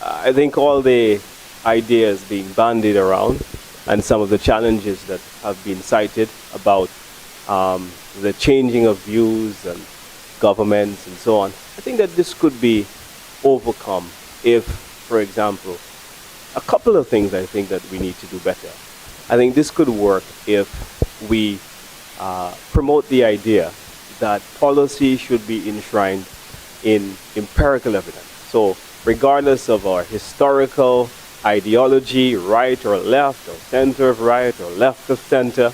I think all the ideas being bandied around and some of the challenges that have been cited about the changing of views and governments and so on, I think that this could be overcome if, for example, a couple of things I think that we need to do better. I think this could work if we promote the idea that policy should be enshrined in empirical evidence. So regardless of our historical ideology, right or left, or center of right or left of center,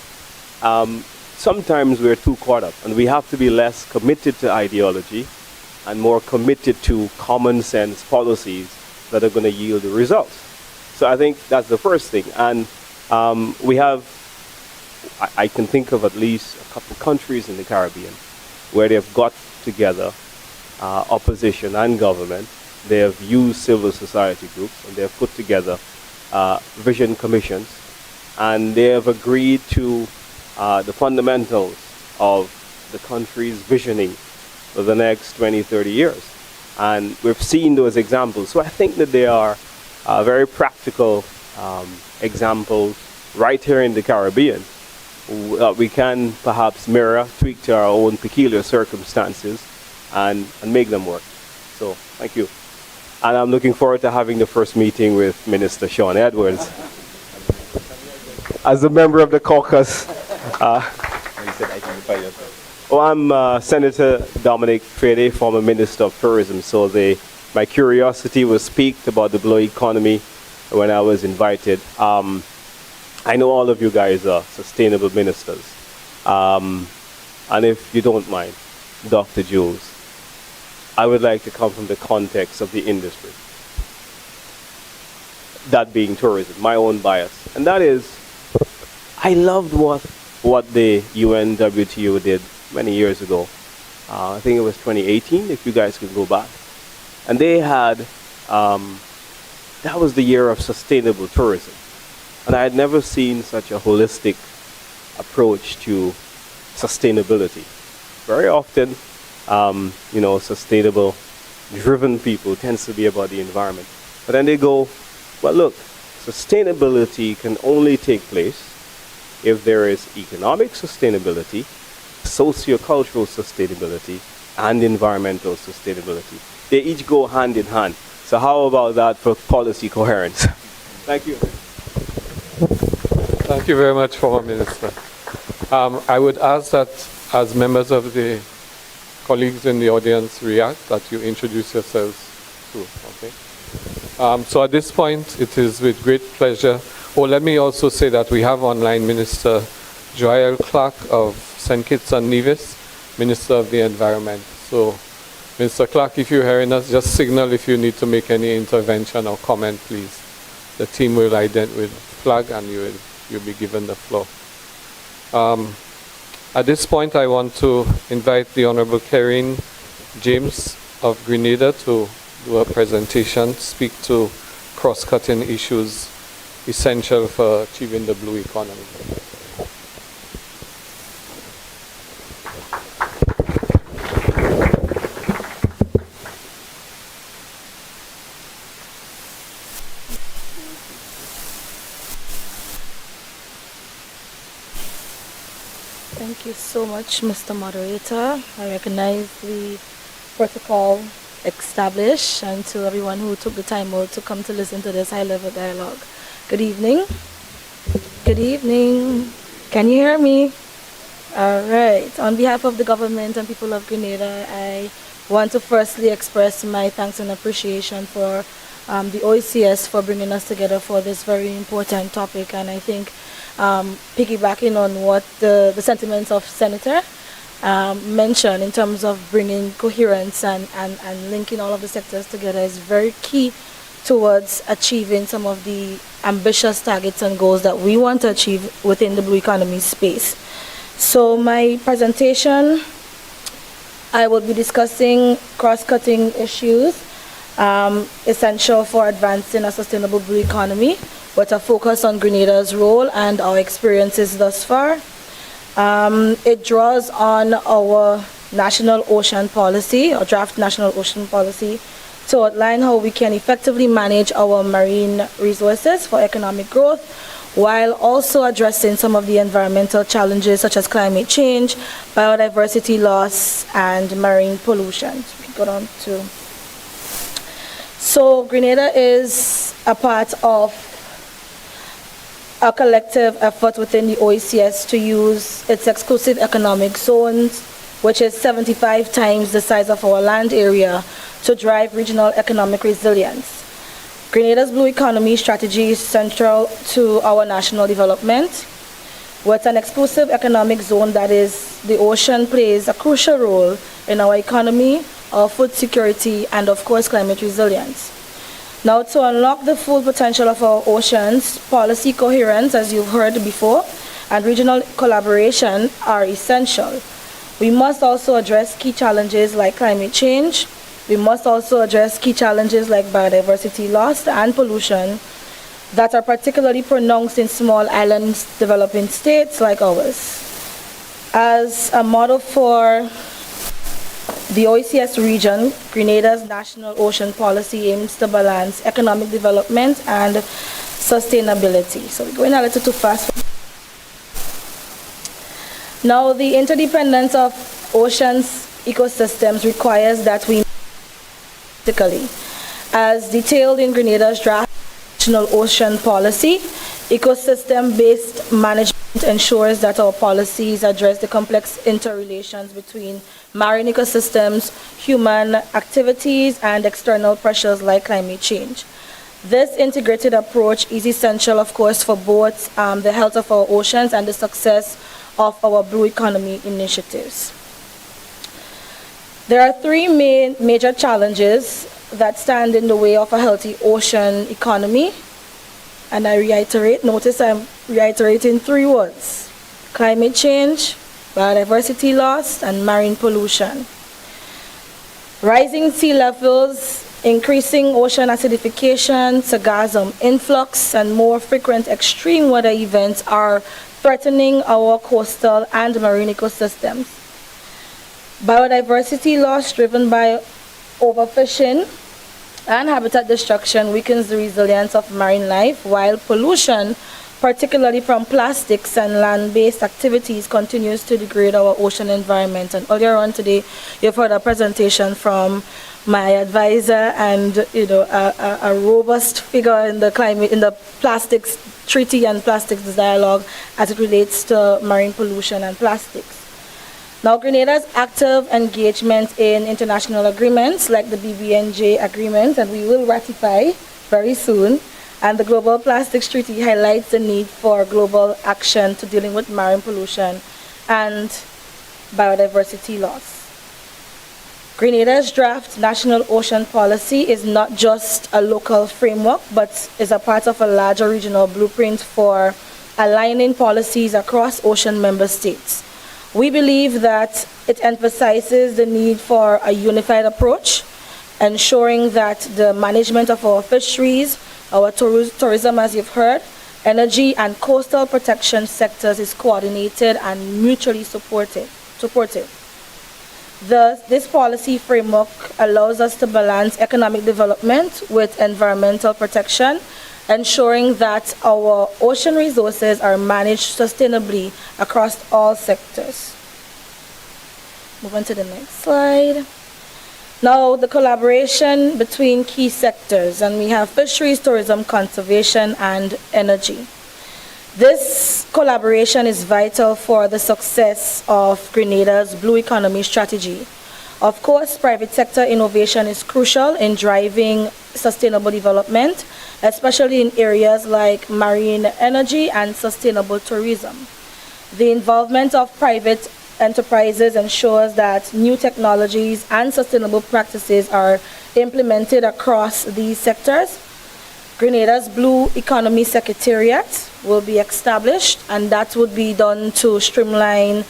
sometimes we're too caught up, and we have to be less committed to ideology and more committed to common sense policies that are going to yield the results. So I think that's the first thing. And we have, I can think of at least a couple countries in the Caribbean where they've got together opposition and government. They have used civil society groups, and they have put together vision commissions, and they have agreed to the fundamentals of the country's visioning for the next 20, 30 years. And we've seen those examples. So I think that they are very practical examples right here in the Caribbean. We can perhaps mirror, tweak to our own peculiar circumstances and make them work. So thank you. And I'm looking forward to having the first meeting with Minister Sean Edwards. As a member of the Caucus, I'm Senator Dominic Fede, former Minister of Tourism. So my curiosity was piqued about the blue economy when I was invited. I know all of you guys are sustainable ministers. And if you don't mind, Dr. Jules, I would like to come from the context of the industry. That being tourism, my own bias. And that is, I loved what the UNWTO did many years ago. I think it was 2018, if you guys can go back. And they had, that was the year of sustainable tourism. And I had never seen such a holistic approach to sustainability. Very often, sustainable driven people tends to be about the environment. But then they go, well, look, sustainability can only take place if there is economic sustainability, sociocultural sustainability, and environmental sustainability. They each go hand in hand. So how about that for policy coherence? Thank you. Thank you very much, former Minister. I would ask that as members of the colleagues in the audience react, that you introduce yourselves too, okay? So at this point, it is with great pleasure. Oh, let me also say that we have online Minister Joel Clark of St. Kitts and Nevis, Minister of the Environment. So, Mr. Clark, if you're hearing us, just signal if you need to make any intervention or comment, please. The team will flag and you'll be given the floor. At this point, I want to invite the Honourable Kerryne James of Grenada to do a presentation, speak to cross-cutting issues essential for achieving the blue economy. Thank you so much, Mr. Moderator. I recognize the protocol established and to everyone who took the time out to come to listen to this high-level dialogue. Good evening. Good evening. Can you hear me? All right. On behalf of the government and people of Grenada, I want to firstly express my thanks and appreciation for the OECS for bringing us together for this very important topic. And I think piggybacking on what the sentiments of Senator mentioned in terms of bringing coherence and linking all of the sectors together is very key towards achieving some of the ambitious targets and goals that we want to achieve within the blue economy space. So my presentation, I will be discussing cross-cutting issues essential for advancing a sustainable blue economy, with a focus on Grenada's role and our experiences thus far. It draws on our national ocean policy, or draft national ocean policy, to outline how we can effectively manage our marine resources for economic growth, while also addressing some of the environmental challenges such as climate change, biodiversity loss, and marine pollution. We can go on to. So Grenada is a part of a collective effort within the OECS to use its exclusive economic zones, which is 75 times the size of our land area, to drive regional economic resilience. Grenada's blue economy strategy is central to our national development. With an exclusive economic zone that is, the ocean plays a crucial role in our economy, our food security, and of course climate resilience. Now, to unlock the full potential of our oceans, policy coherence, as you've heard before, and regional collaboration are essential. We must also address key challenges like climate change. We must also address key challenges like biodiversity loss and pollution that are particularly pronounced in small island developing states like ours. As a model for the OECS region, Grenada's national ocean policy aims to balance economic development and sustainability. So we're going a little too fast. Now, the interdependence of oceans ecosystems requires that we practically, as detailed in Grenada's draft national ocean policy, ecosystem-based management ensures that our policies address the complex interrelations between marine ecosystems, human activities, and external pressures like climate change. This integrated approach is essential, of course, for both the health of our oceans and the success of our blue economy initiatives. There are three major challenges that stand in the way of a healthy ocean economy. And I reiterate, notice I'm reiterating three words: climate change, biodiversity loss, and marine pollution. Rising sea levels increasing ocean acidification, sargassum influx, and more frequent extreme weather events are threatening our coastal and marine ecosystems. Biodiversity loss driven by overfishing and habitat destruction weakens the resilience of marine life, while pollution, particularly from plastics and land-based activities, continues to degrade our ocean environment. And earlier on today, you've heard a presentation from my advisor and a robust figure in the plastics treaty and plastics dialogue as it relates to marine pollution and plastics. Now, Grenada's active engagement in international agreements like the BBNJ agreement, and we will ratify very soon, and the Global Plastics Treaty highlights the need for global action to dealing with marine pollution and biodiversity loss. Grenada's draft National Ocean Policy is not just a local framework, but is a part of a larger regional blueprint for aligning policies across ocean member states. We believe that it emphasizes the need for a unified approach, ensuring that the management of our fisheries, our tourism, as you've heard, energy and coastal protection sectors is coordinated and mutually supportive. This policy framework allows us to balance economic development with environmental protection, ensuring that our ocean resources are managed sustainably across all sectors. Move on to the next slide. Now, the collaboration between key sectors, and we have fisheries, tourism, conservation, and energy. This collaboration is vital for the success of Grenada's Blue Economy strategy. Of course, private sector innovation is crucial in driving sustainable development, especially in areas like marine energy and sustainable tourism. The involvement of private enterprises ensures that new technologies and sustainable practices are implemented across these sectors. Grenada's Blue Economy Secretariat will be established, and that would be done to streamline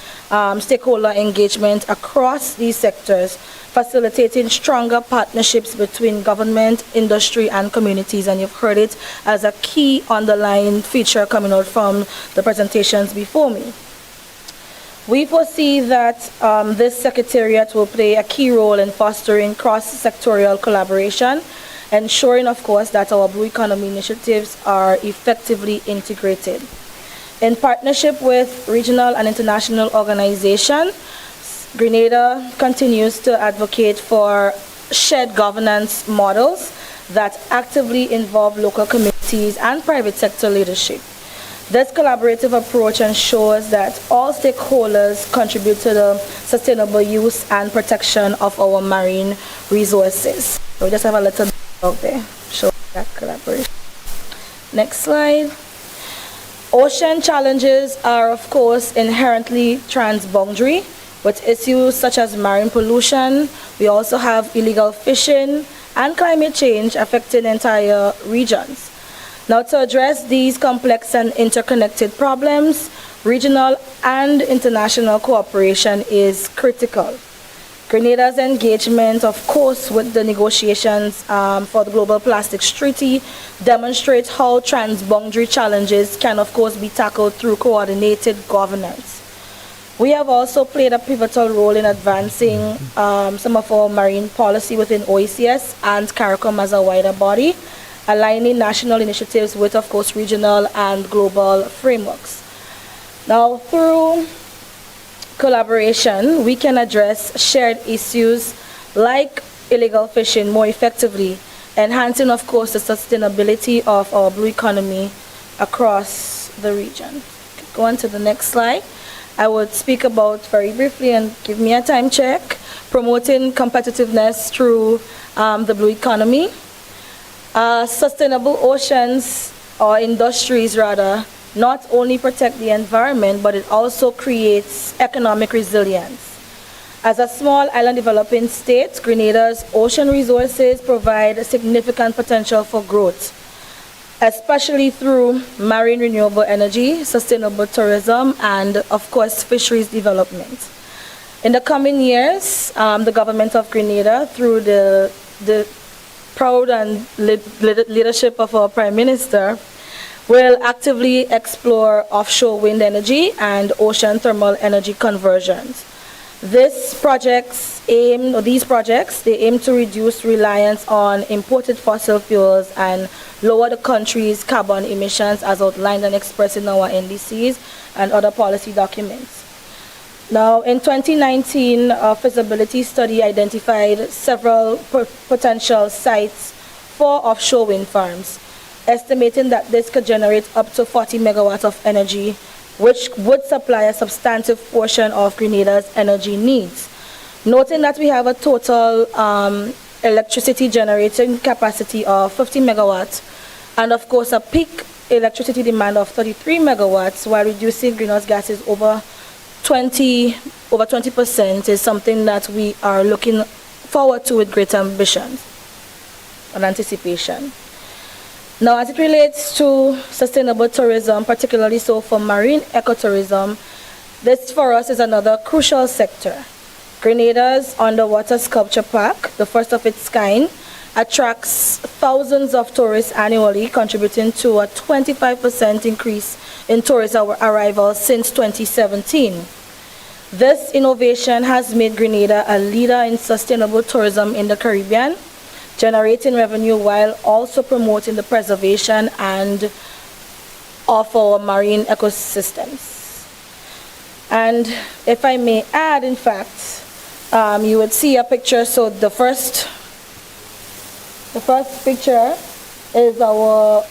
stakeholder engagement across these sectors, facilitating stronger partnerships between government, industry, and communities. And you've heard it as a key underlying feature coming out from the presentations before me. We foresee that this secretariat will play a key role in fostering cross-sectorial collaboration, ensuring, of course, that our Blue Economy initiatives are effectively integrated. In partnership with regional and international organizations, Grenada continues to advocate for shared governance models that actively involve local communities and private sector leadership. This collaborative approach ensures that all stakeholders contribute to the sustainable use and protection of our marine resources. So we just have a little bit out there showing that collaboration. Next slide. Ocean challenges are, of course, inherently transboundary, with issues such as marine pollution. We also have illegal fishing and climate change affecting entire regions. Now, to address these complex and interconnected problems, regional and international cooperation is critical. Grenada's engagement, of course, with the negotiations for the Global Plastics Treaty demonstrates how transboundary challenges can, of course, be tackled through coordinated governance. We have also played a pivotal role in advancing some of our marine policy within OECS and CARICOM as a wider body, aligning national initiatives with, of course, regional and global frameworks. Now, through collaboration, we can address shared issues like illegal fishing more effectively, enhancing, of course, the sustainability of our blue economy across the region. Go on to the next slide. I would speak about very briefly, and give me a time check, promoting competitiveness through the blue economy. Sustainable oceans, or industries rather, not only protect the environment, but it also creates economic resilience. As a small island developing state, Grenada's ocean resources provide a significant potential for growth, especially through marine renewable energy, sustainable tourism, and, of course, fisheries development. In the coming years, the government of Grenada, through the proud and leadership of our Prime Minister, will actively explore offshore wind energy and ocean thermal energy conversions. These projects aim to reduce reliance on imported fossil fuels and lower the country's carbon emissions as outlined and expressed in our NDCs and other policy documents. Now, in 2019, a feasibility study identified several potential sites for offshore wind farms, estimating that this could generate up to 40 megawatts of energy, which would supply a substantive portion of Grenada's energy needs. Noting that we have a total electricity generating capacity of 50 megawatts, and of course a peak electricity demand of 33 megawatts, while reducing greenhouse gases over 20% is something that we are looking forward to with great ambition and anticipation. Now, as it relates to sustainable tourism, particularly so for marine ecotourism, this for us is another crucial sector. Grenada's underwater sculpture park, the first of its kind, attracts thousands of tourists annually, contributing to a 25% increase in tourist arrivals since 2017. This innovation has made Grenada a leader in sustainable tourism in the Caribbean, generating revenue while also promoting the preservation and of our marine ecosystems. And if I may add, in fact, you would see a picture. So the first picture is our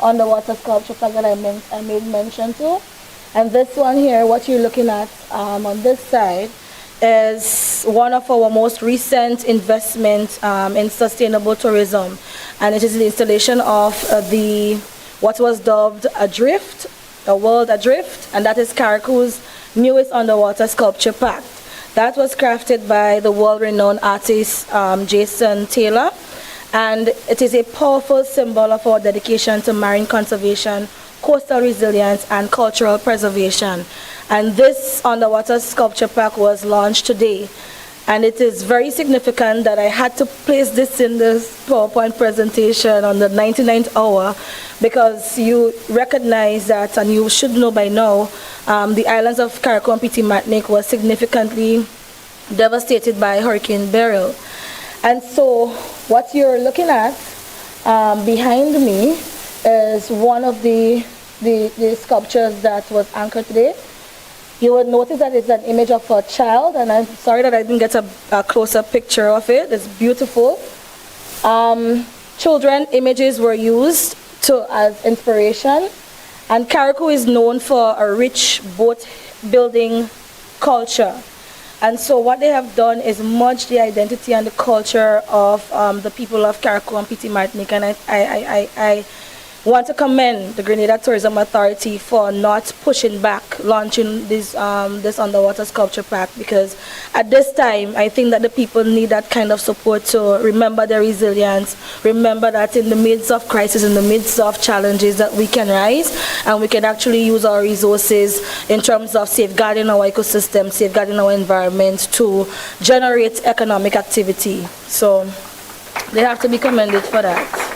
underwater sculpture park that I made mention to. And this one here, what you're looking at on this side, is one of our most recent investments in sustainable tourism. And it is the installation of what was dubbed Adrift, the World Adrift, and that is Caracou's newest underwater sculpture park. That was crafted by the world-renowned artist Jason Taylor, and it is a powerful symbol of our dedication to marine conservation, coastal resilience, and cultural preservation. And this underwater sculpture park was launched today. And it is very significant that I had to place this in this PowerPoint presentation on the 99th hour, because you recognize that, and you should know by now, the islands of Caracou and Petit Martinique was significantly devastated by Hurricane Beryl. And so what you're looking at behind me is one of the sculptures that was anchored today. You will notice that it's an image of a child, and I'm sorry that I didn't get a closer picture of it. It's beautiful. Children images were used as inspiration, and Caracou is known for a rich boat building culture. And so what they have done is merge the identity and the culture of the people of Caracou and Petit Martinique, and I want to commend the Grenada Tourism Authority for not pushing back launching this underwater sculpture park, because at this time I think that the people need that kind of support to remember their resilience, remember that in the midst of crisis, in the midst of challenges, that we can rise and we can actually use our resources in terms of safeguarding our ecosystem, safeguarding our environment to generate economic activity. So they have to be commended for that.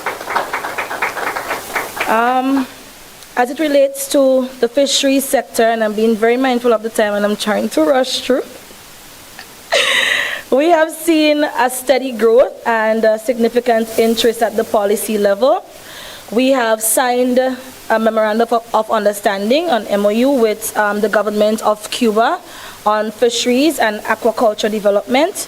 As it relates to the fisheries sector, and I'm being very mindful of the time and I'm trying to rush through, we have seen a steady growth and a significant interest at the policy level. We have signed a memorandum of understanding on MOU with the government of Cuba on fisheries and aquaculture development.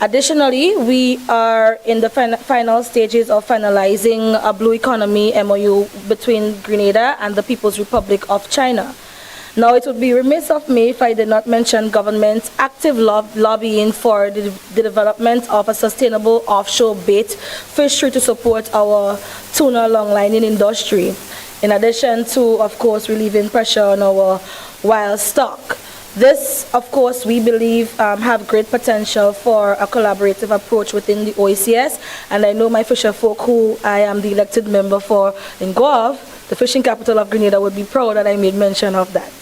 Additionally, we are in the final stages of finalizing a blue economy MOU between Grenada and the People's Republic of China. Now, it would be remiss of me if I did not mention government's active lobbying for the development of a sustainable offshore bait fishery to support our tuna longlining industry, in addition to, of course, relieving pressure on our wild stock. This, of course, we believe have great potential for a collaborative approach within the OECS, and I know my fisher folk, who I am the elected member for in Guave, the fishing capital of Grenada, would be proud that I made mention of that.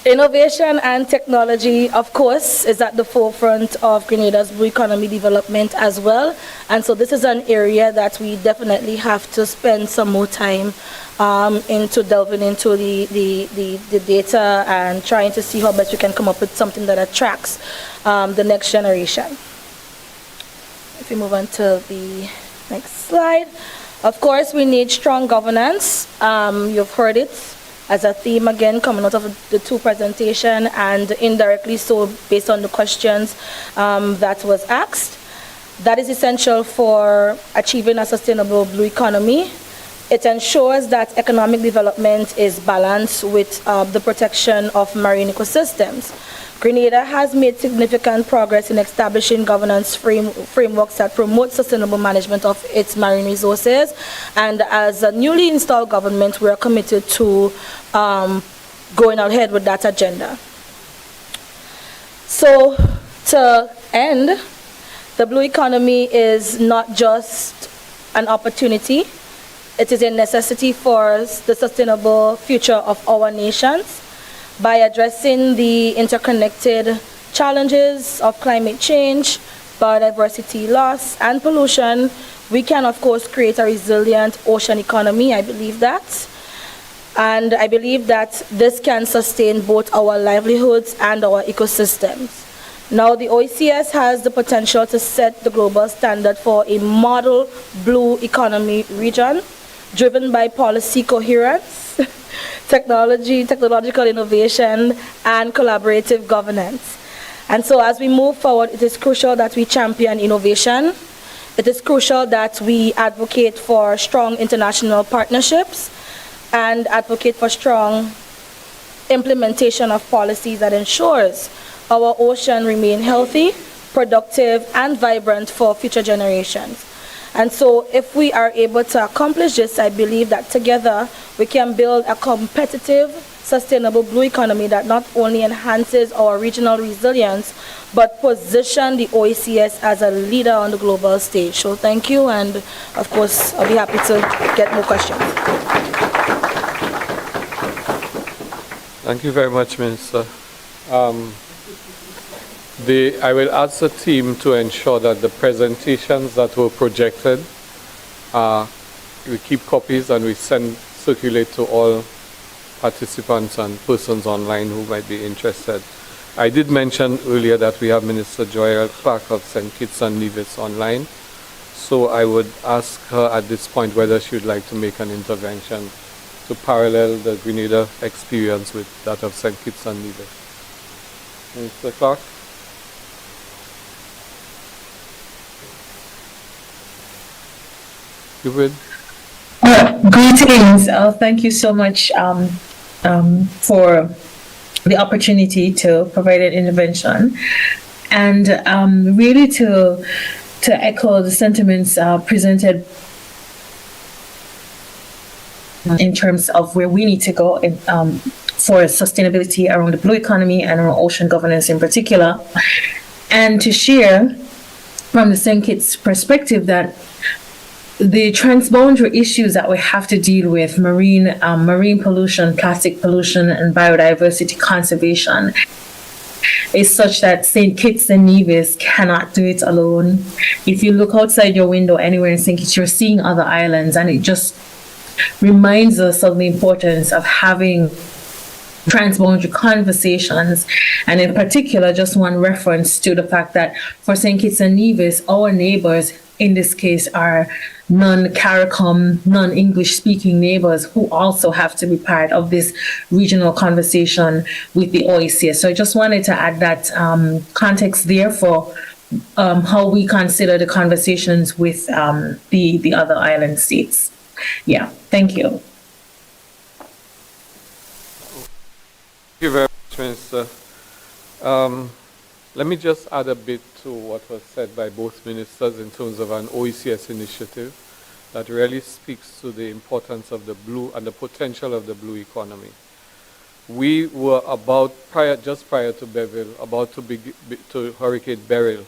Innovation and technology, of course, is at the forefront of Grenada's blue economy development as well. And so this is an area that we definitely have to spend some more time into delving into the data and trying to see how best we can come up with something that attracts the next generation. If we move on to the next slide. Of course, we need strong governance. You've heard it as a theme again coming out of the two presentations, and indirectly so based on the questions that was asked. That is essential for achieving a sustainable blue economy. It ensures that economic development is balanced with the protection of marine ecosystems. Grenada has made significant progress in establishing governance frameworks that promote sustainable management of its marine resources. And as a newly installed government, we are committed to going ahead with that agenda. So to end, the blue economy is not just an opportunity. It is a necessity for the sustainable future of our nations. By addressing the interconnected challenges of climate change, biodiversity loss, and pollution, we can, of course, create a resilient ocean economy. I believe that. And I believe that this can sustain both our livelihoods and our ecosystems. Now, the OECS has the potential to set the global standard for a model blue economy region, driven by policy coherence, technological innovation, and collaborative governance. And so as we move forward, it is crucial that we champion innovation. It is crucial that we advocate for strong international partnerships and advocate for strong implementation of policies that ensures our ocean remain healthy, productive, and vibrant for future generations. And so if we are able to accomplish this, I believe that together we can build a competitive, sustainable blue economy that not only enhances our regional resilience, but position the OECS as a leader on the global stage. So thank you, and of course, I'll be happy to get more questions. Thank you very much, Minister. I will ask the team to ensure that the presentations that were projected, we keep copies and we circulate to all participants and persons online who might be interested. I did mention earlier that we have Minister Joyelle Clark of St. Kitts and Nevis online, so I would ask her at this point whether she would like to make an intervention to parallel the Grenada experience with that of St. Kitts and Nevis. Minister Clark? You would? Greetings. Thank you so much for the opportunity to provide an intervention, and really to echo the sentiments presented in terms of where we need to go for sustainability around the blue economy and around ocean governance in particular, and to share from the St. Kitts perspective that the transboundary issues that we have to deal with, marine pollution, plastic pollution, and biodiversity conservation, is such that St. Kitts and Nevis cannot do it alone. If you look outside your window anywhere in St. Kitts, you're seeing other islands, and it just reminds us of the importance of having transboundary conversations, and in particular, just one reference to the fact that for St. Kitts and Nevis, our neighbors in this case are non-CARICOM, non-English speaking neighbors who also have to be part of this regional conversation with the OECS. So I just wanted to add that context there for how we consider the conversations with the other island states. Yeah, thank you. Thank you very much, Minister. Let me just add a bit to what was said by both ministers in terms of an OECS initiative that really speaks to the importance of the blue and the potential of the blue economy. We were just prior to Beryl, about to Hurricane Beryl,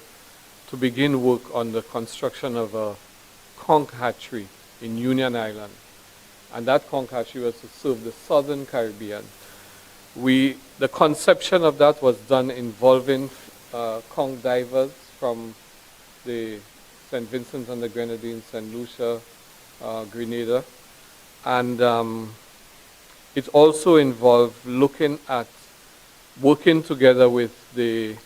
to begin work on the construction of a conch hatchery in Union Island. And that conch hatchery was to serve the southern Caribbean. The the conception of that was done involving conch divers from the St. Vincent and the Grenadines, St. Lucia, Grenada. And it also involved looking at working together with the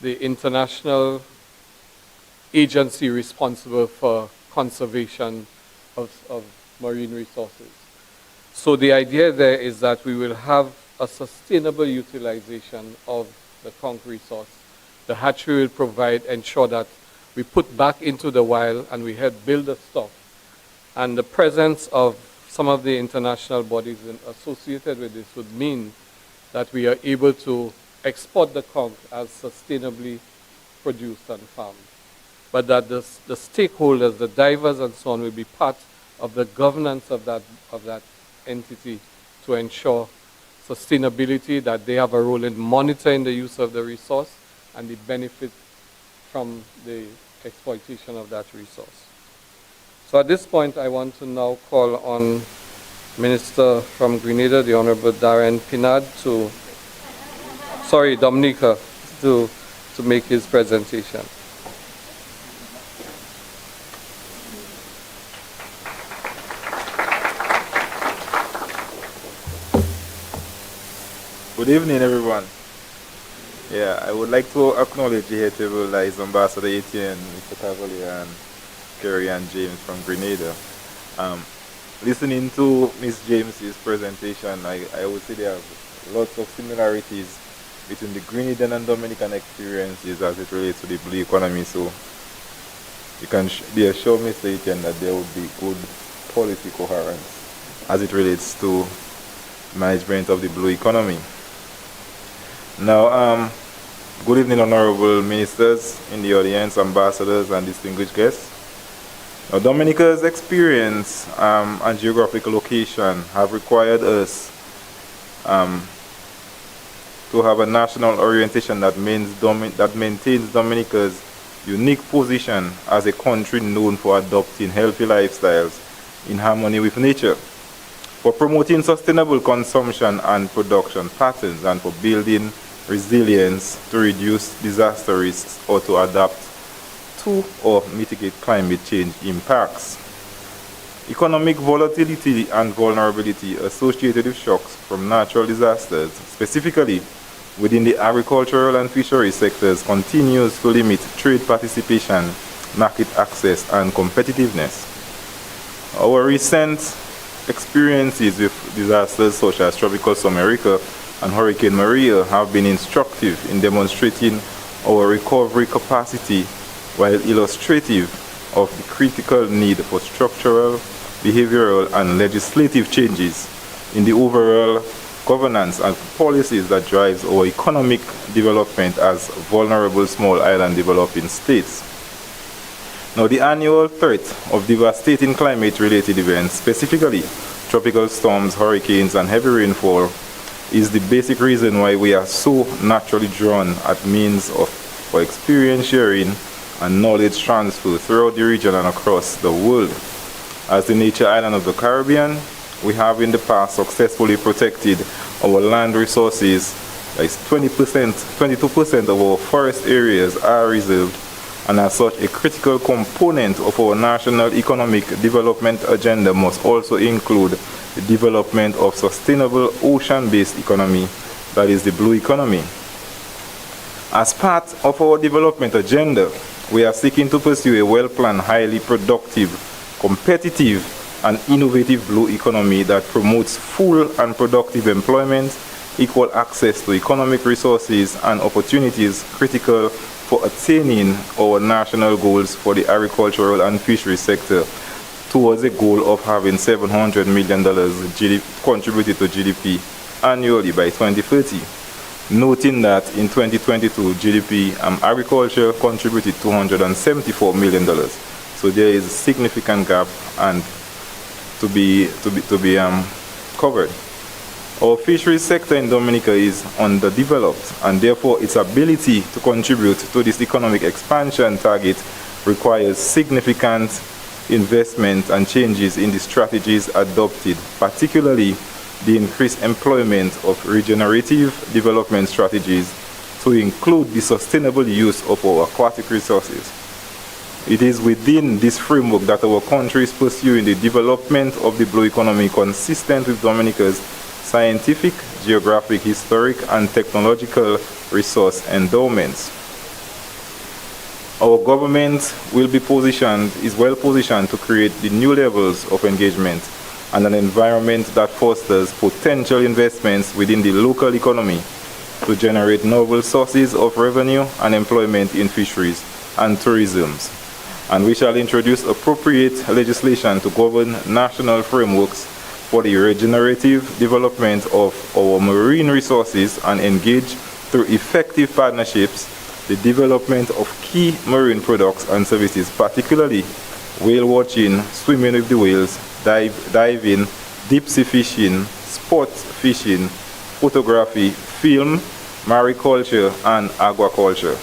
international agency responsible for conservation of marine resources. So the idea there is that we will have a sustainable utilization of the conch resource. The hatchery will ensure that we put back into the wild and we help build the stock. And the presence of some of the international bodies associated with this would mean that we are able to export the conch as sustainably produced and farmed. But that the stakeholders, the divers and so on, will be part of the governance of that entity to ensure sustainability, that they have a role in monitoring the use of the resource and the benefit from the exploitation of that resource. So at this point, I want to now call on Minister from Grenada, the Honourable Daren Pinard, Dominica, to make his presentation. Good evening, everyone. Yeah, I would like to acknowledge here table is Ambassador Etienne, Mr. Cavelier, and Kerryne and James from Grenada. Listening to Ms. James's presentation, I would say there are lots of similarities between the Grenadian and Dominican experiences as it relates to the blue economy. So you can be assured, Mr. Etienne, that there would be good policy coherence as it relates to management of the blue economy. Now, good evening, honorable ministers in the audience, ambassadors, and distinguished guests. Now, Dominica's experience and geographical location have required us to have a national orientation that maintains Dominica's unique position as a country known for adopting healthy lifestyles in harmony with nature, for promoting sustainable consumption and production patterns, and for building resilience to reduce disaster risks or to adapt to or mitigate climate change impacts. Economic volatility and vulnerability associated with shocks from natural disasters, specifically within the agricultural and fishery sectors, continues to limit trade participation, market access, and competitiveness. Our recent experiences with disasters such as Tropical Storm Erika and Hurricane Maria have been instructive in demonstrating our recovery capacity, while illustrative of the critical need for structural, behavioral, and legislative changes in the overall governance and policies that drives our economic development as vulnerable small island developing states. Now, the annual threat of devastating climate-related events, specifically tropical storms, hurricanes, and heavy rainfall, is the basic reason why we are so naturally drawn at means for experience sharing and knowledge transfer throughout the region and across the world. As the nature island of the Caribbean, we have in the past successfully protected our land resources. Like 22% of our forest areas are reserved, and as such, a critical component of our national economic development agenda must also include the development of sustainable ocean-based economy, that is the blue economy. As part of our development agenda, we are seeking to pursue a well-planned, highly productive, competitive, and innovative blue economy that promotes full and productive employment, equal access to economic resources and opportunities critical for attaining our national goals for the agricultural and fishery sector towards a goal of having $700 million contributed to GDP annually by 2030. Noting that in 2022, GDP agriculture contributed $274 million. So there is a significant gap and to be covered. Our fisheries sector in Dominica is underdeveloped, and therefore its ability to contribute to this economic expansion target requires significant investment and changes in the strategies adopted, particularly the increased employment of regenerative development strategies to include the sustainable use of our aquatic resources. It is within this framework that our country is pursuing the development of the blue economy consistent with Dominica's scientific, geographic, historic, and technological resource endowments. Our government is well positioned to create the new levels of engagement and an environment that fosters potential investments within the local economy to generate novel sources of revenue and employment in fisheries and tourism. And we shall introduce appropriate legislation to govern national frameworks for the regenerative development of our marine resources and engage through effective partnerships the development of key marine products and services, particularly whale watching, swimming with the whales, diving, deep sea fishing, sport fishing, photography, film, mariculture, and aquaculture.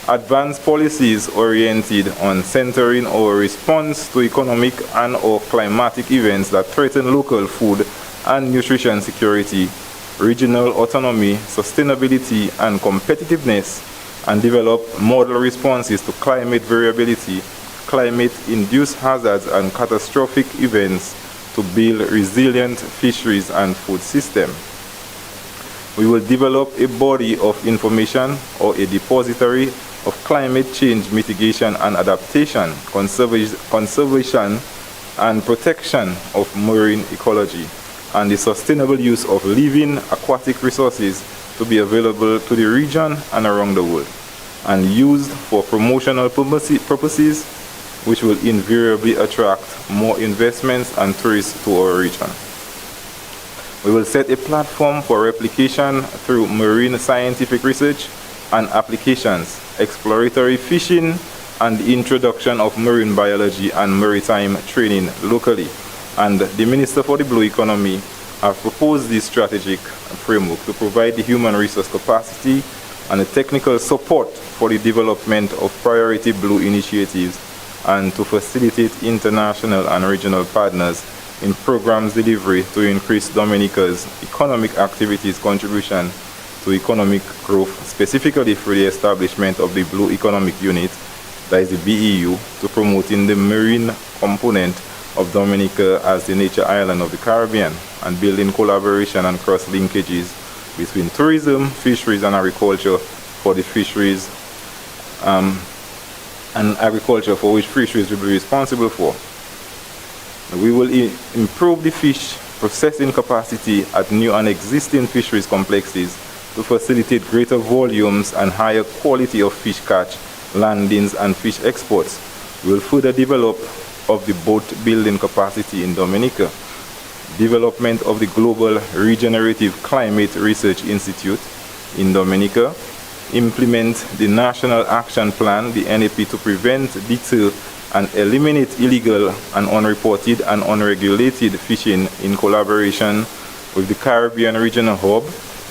Advanced policies oriented on centering our response to economic and or climatic events that threaten local food and nutrition security, regional autonomy, sustainability, and competitiveness, and develop model responses to climate variability, climate-induced hazards, and catastrophic events to build resilient fisheries and food systems. We will develop a body of information or a depository of climate change mitigation and adaptation, conservation and protection of marine ecology, and the sustainable use of living aquatic resources to be available to the region and around the world, and used for promotional purposes, which will invariably attract more investments and tourists to our region. We will set a platform for replication through marine scientific research and applications, exploratory fishing, and the introduction of marine biology and maritime training locally. And the Minister for the Blue Economy have proposed this strategic framework to provide the human resource capacity and the technical support for the development of priority blue initiatives and to facilitate international and regional partners in programs delivery to increase Dominica's economic activities contribution to economic growth, specifically through the establishment of the Blue Economic Unit, that is the BEU, to promoting the marine component of Dominica as the nature island of the Caribbean and building collaboration and cross-linkages between tourism, fisheries, and agriculture for the fisheries and agriculture for which fisheries will be responsible for. We will improve the fish processing capacity at new and existing fisheries complexes to facilitate greater volumes and higher quality of fish catch, landings, and fish exports. We will further develop of the boat building capacity in Dominica, development of the Global Regenerative Climate Research Institute in Dominica, implement the National Action Plan, the NAP, to prevent, deter, and eliminate illegal and unreported and unregulated fishing in collaboration with the Caribbean Regional Hub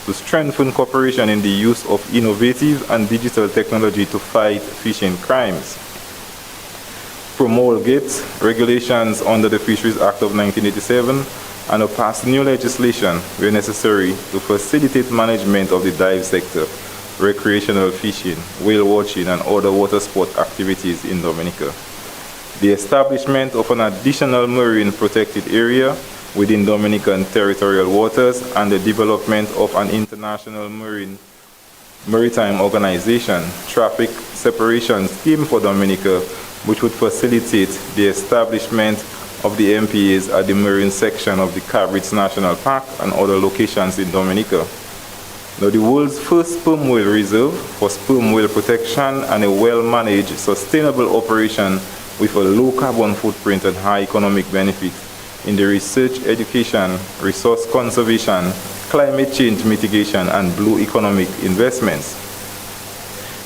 to strengthen cooperation in the use of innovative and digital technology to fight fishing crimes. Promulgate regulations under the Fisheries Act of 1987 and pass new legislation where necessary to facilitate management of the dive sector, recreational fishing, whale watching, and other water sport activities in Dominica. The establishment of an additional marine protected area within Dominican territorial waters and the development of an international maritime organization, traffic separation scheme for Dominica, which would facilitate the establishment of the MPAs at the marine section of the Cavelier National Park and other locations in Dominica. Now, the world's first sperm whale reserve for sperm whale protection and a well-managed, sustainable operation with a low carbon footprint and high economic benefit in the research, education, resource conservation, climate change mitigation, and blue economic investments.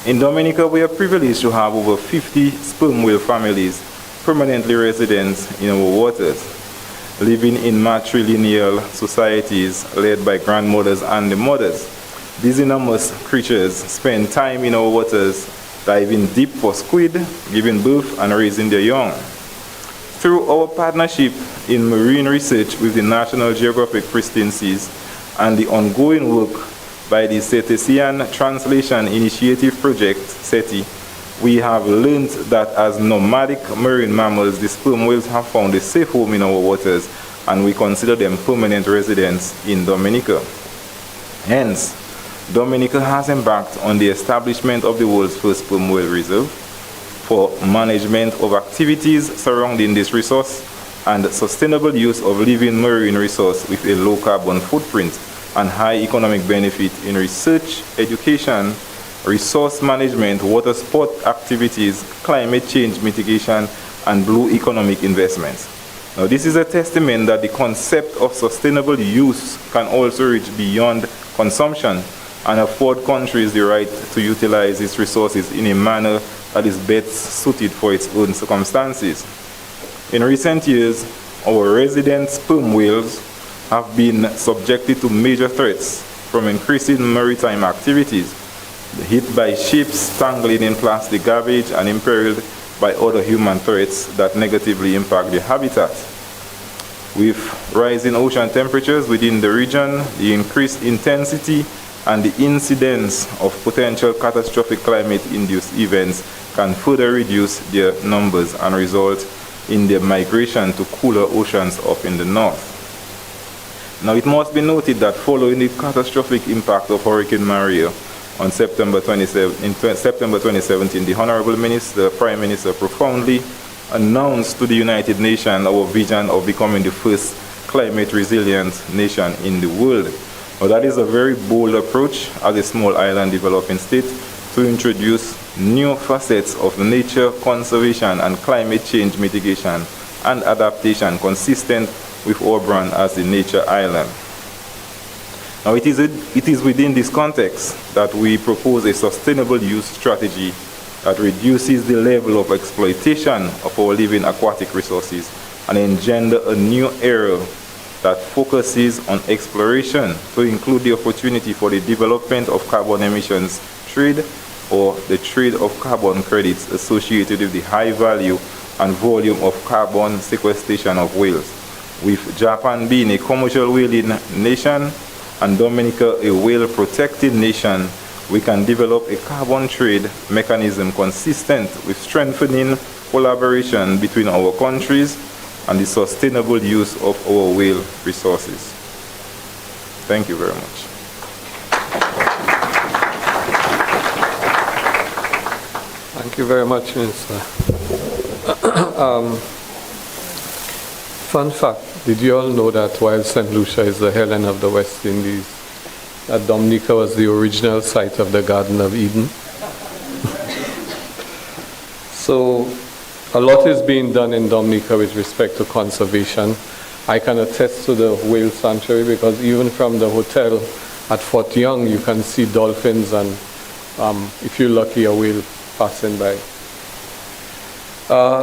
In Dominica, we are privileged to have over 50 sperm whale families permanently resident in our waters, living in matrilineal societies led by grandmothers and the mothers. These enormous creatures spend time in our waters, diving deep for squid, giving birth and raising their young. Through our partnership in marine research with the National Geographic Pristine Seas and the ongoing work by the Cetacean Translation Initiative Project, SETI, we have learned that as nomadic marine mammals, the sperm whales have found a safe home in our waters, and we consider them permanent residents in Dominica. Hence, Dominica has embarked on the establishment of the world's first sperm whale reserve for management of activities surrounding this resource and sustainable use of living marine resource with a low carbon footprint and high economic benefit in research, education, resource management, water sport activities, climate change mitigation, and blue economic investments. Now, this is a testament that the concept of sustainable use can also reach beyond consumption and afford countries the right to utilize its resources in a manner that is best suited for its own circumstances. In recent years, our resident sperm whales have been subjected to major threats from increasing maritime activities, hit by ships tangling in plastic garbage and imperiled by other human threats that negatively impact their habitat. With rising ocean temperatures within the region, the increased intensity and the incidence of potential catastrophic climate-induced events can further reduce their numbers and result in their migration to cooler oceans up in the north. Now, it must be noted that following the catastrophic impact of Hurricane Maria on September 2017, the Honourable Prime Minister profoundly announced to the United Nations our vision of becoming the first climate resilient nation in the world. Now, that is a very bold approach as a small island developing state to introduce new facets of nature conservation and climate change mitigation and adaptation consistent with our brand as a nature island. Now, it is within this context that we propose a sustainable use strategy that reduces the level of exploitation of our living aquatic resources and engender a new era that focuses on exploration to include the opportunity for the development of carbon emissions trade or the trade of carbon credits associated with the high value and volume of carbon sequestration of whales. With Japan being a commercial whaling nation and Dominica a whale protected nation, we can develop a carbon trade mechanism consistent with strengthening collaboration between our countries and the sustainable use of our whale resources. Thank you very much. Thank you very much, Minister. Fun fact, did you all know that while St. Lucia is the Helen of the West Indies, that Dominica was the original site of the Garden of Eden? So a lot is being done in Dominica with respect to conservation. I can attest to the whale sanctuary because even from the hotel at Fort Young, you can see dolphins and, if you're lucky, a whale passing by.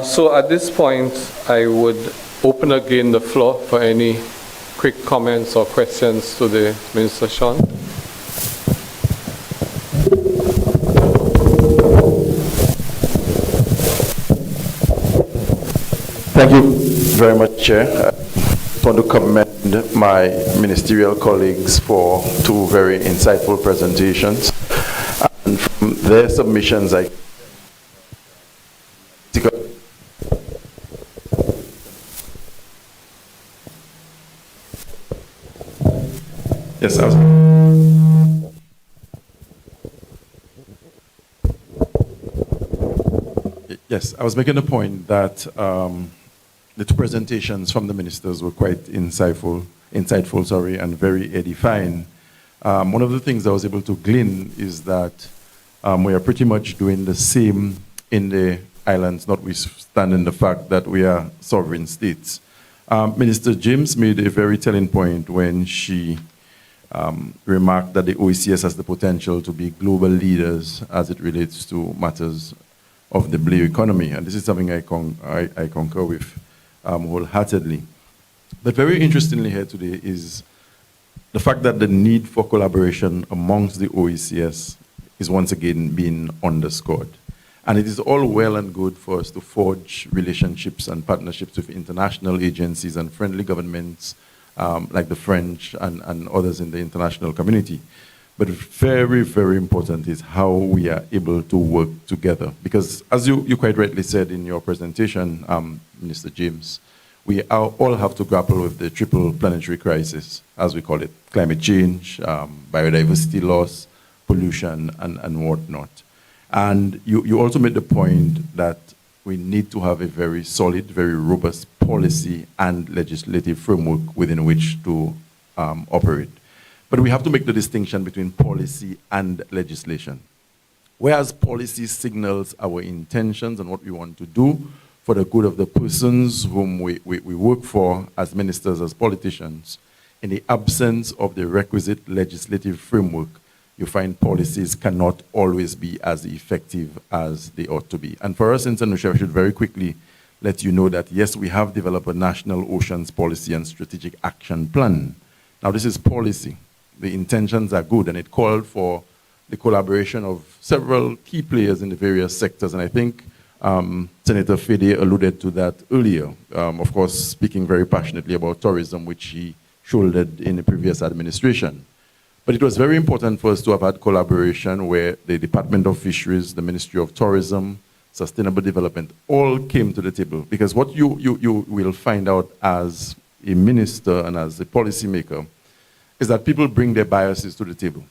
So at this point, I would open again the floor for any quick comments or questions to the Minister Sean. Thank you very much, Chair. I want to commend my ministerial colleagues for two very insightful presentations. And from their submissions, I was making the point that the two presentations from the ministers were quite insightful, and very edifying. One of the things I was able to glean is that we are pretty much doing the same in the islands, notwithstanding the fact that we are sovereign states. Minister James made a very telling point when she remarked that the OECS has the potential to be global leaders as it relates to matters of the blue economy, and this is something I concur with wholeheartedly. But very interestingly here today is the fact that the need for collaboration amongst the OECS is once again being underscored. And it is all well and good for us to forge relationships and partnerships with international agencies and friendly governments like the French and others in the international community. But very, very important is how we are able to work together. Because as you quite rightly said in your presentation, Minister James, we all have to grapple with the triple planetary crisis, as we call it: climate change, biodiversity loss, pollution, and whatnot. And you also made the point that we need to have a very solid, very robust policy and legislative framework within which to operate. But we have to make the distinction between policy and legislation. Whereas policy signals our intentions and what we want to do for the good of the persons whom we work for as ministers, as politicians, in the absence of the requisite legislative framework, you find policies cannot always be as effective as they ought to be. And for us in St. Lucia, I should very quickly let you know that, yes, we have developed a National Oceans Policy and Strategic Action Plan. Now, this is policy. The intentions are good, and it called for the collaboration of several key players in the various sectors, and I think Senator Fede alluded to that earlier, of course, speaking very passionately about tourism, which he shouldered in the previous administration. But it was very important for us to have had collaboration where the Department of Fisheries, the Ministry of Tourism, Sustainable Development, all came to the table. Because what you will find out as a minister and as a policymaker is that people bring their biases to the table.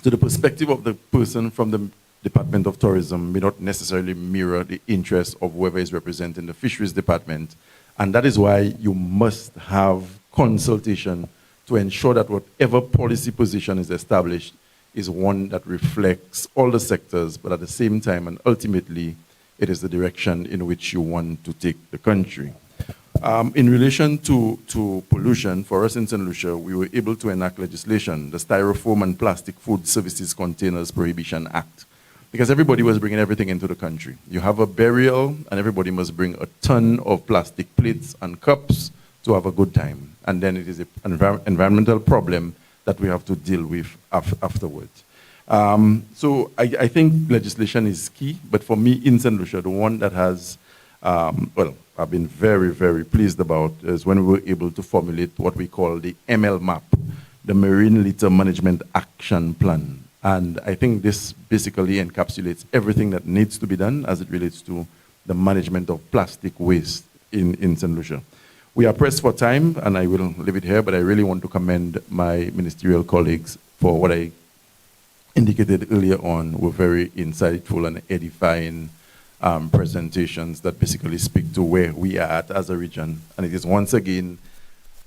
So the perspective of the person from the Department of Tourism may not necessarily mirror the interests of whoever is representing the Fisheries Department. And that is why you must have consultation to ensure that whatever policy position is established is one that reflects all the sectors, but at the same time and ultimately, it is the direction in which you want to take the country. In relation to pollution, for us in St. Lucia, we were able to enact legislation, the Styrofoam and Plastic Food Services Containers Prohibition Act, because everybody was bringing everything into the country. You have a burial, and everybody must bring a ton of plastic plates and cups to have a good time. And then it is an environmental problem that we have to deal with afterwards. So I think legislation is key, but for me in St. Lucia, the one that has, well, I've been very, very pleased about is when we were able to formulate what we call the ML map, the Marine Litter Management Action Plan. And I think this basically encapsulates everything that needs to be done as it relates to the management of plastic waste in St. Lucia. We are pressed for time, and I will leave it here, but I really want to commend my ministerial colleagues for what I indicated earlier on were very insightful and edifying presentations that basically speak to where we are at as a region. And it is once again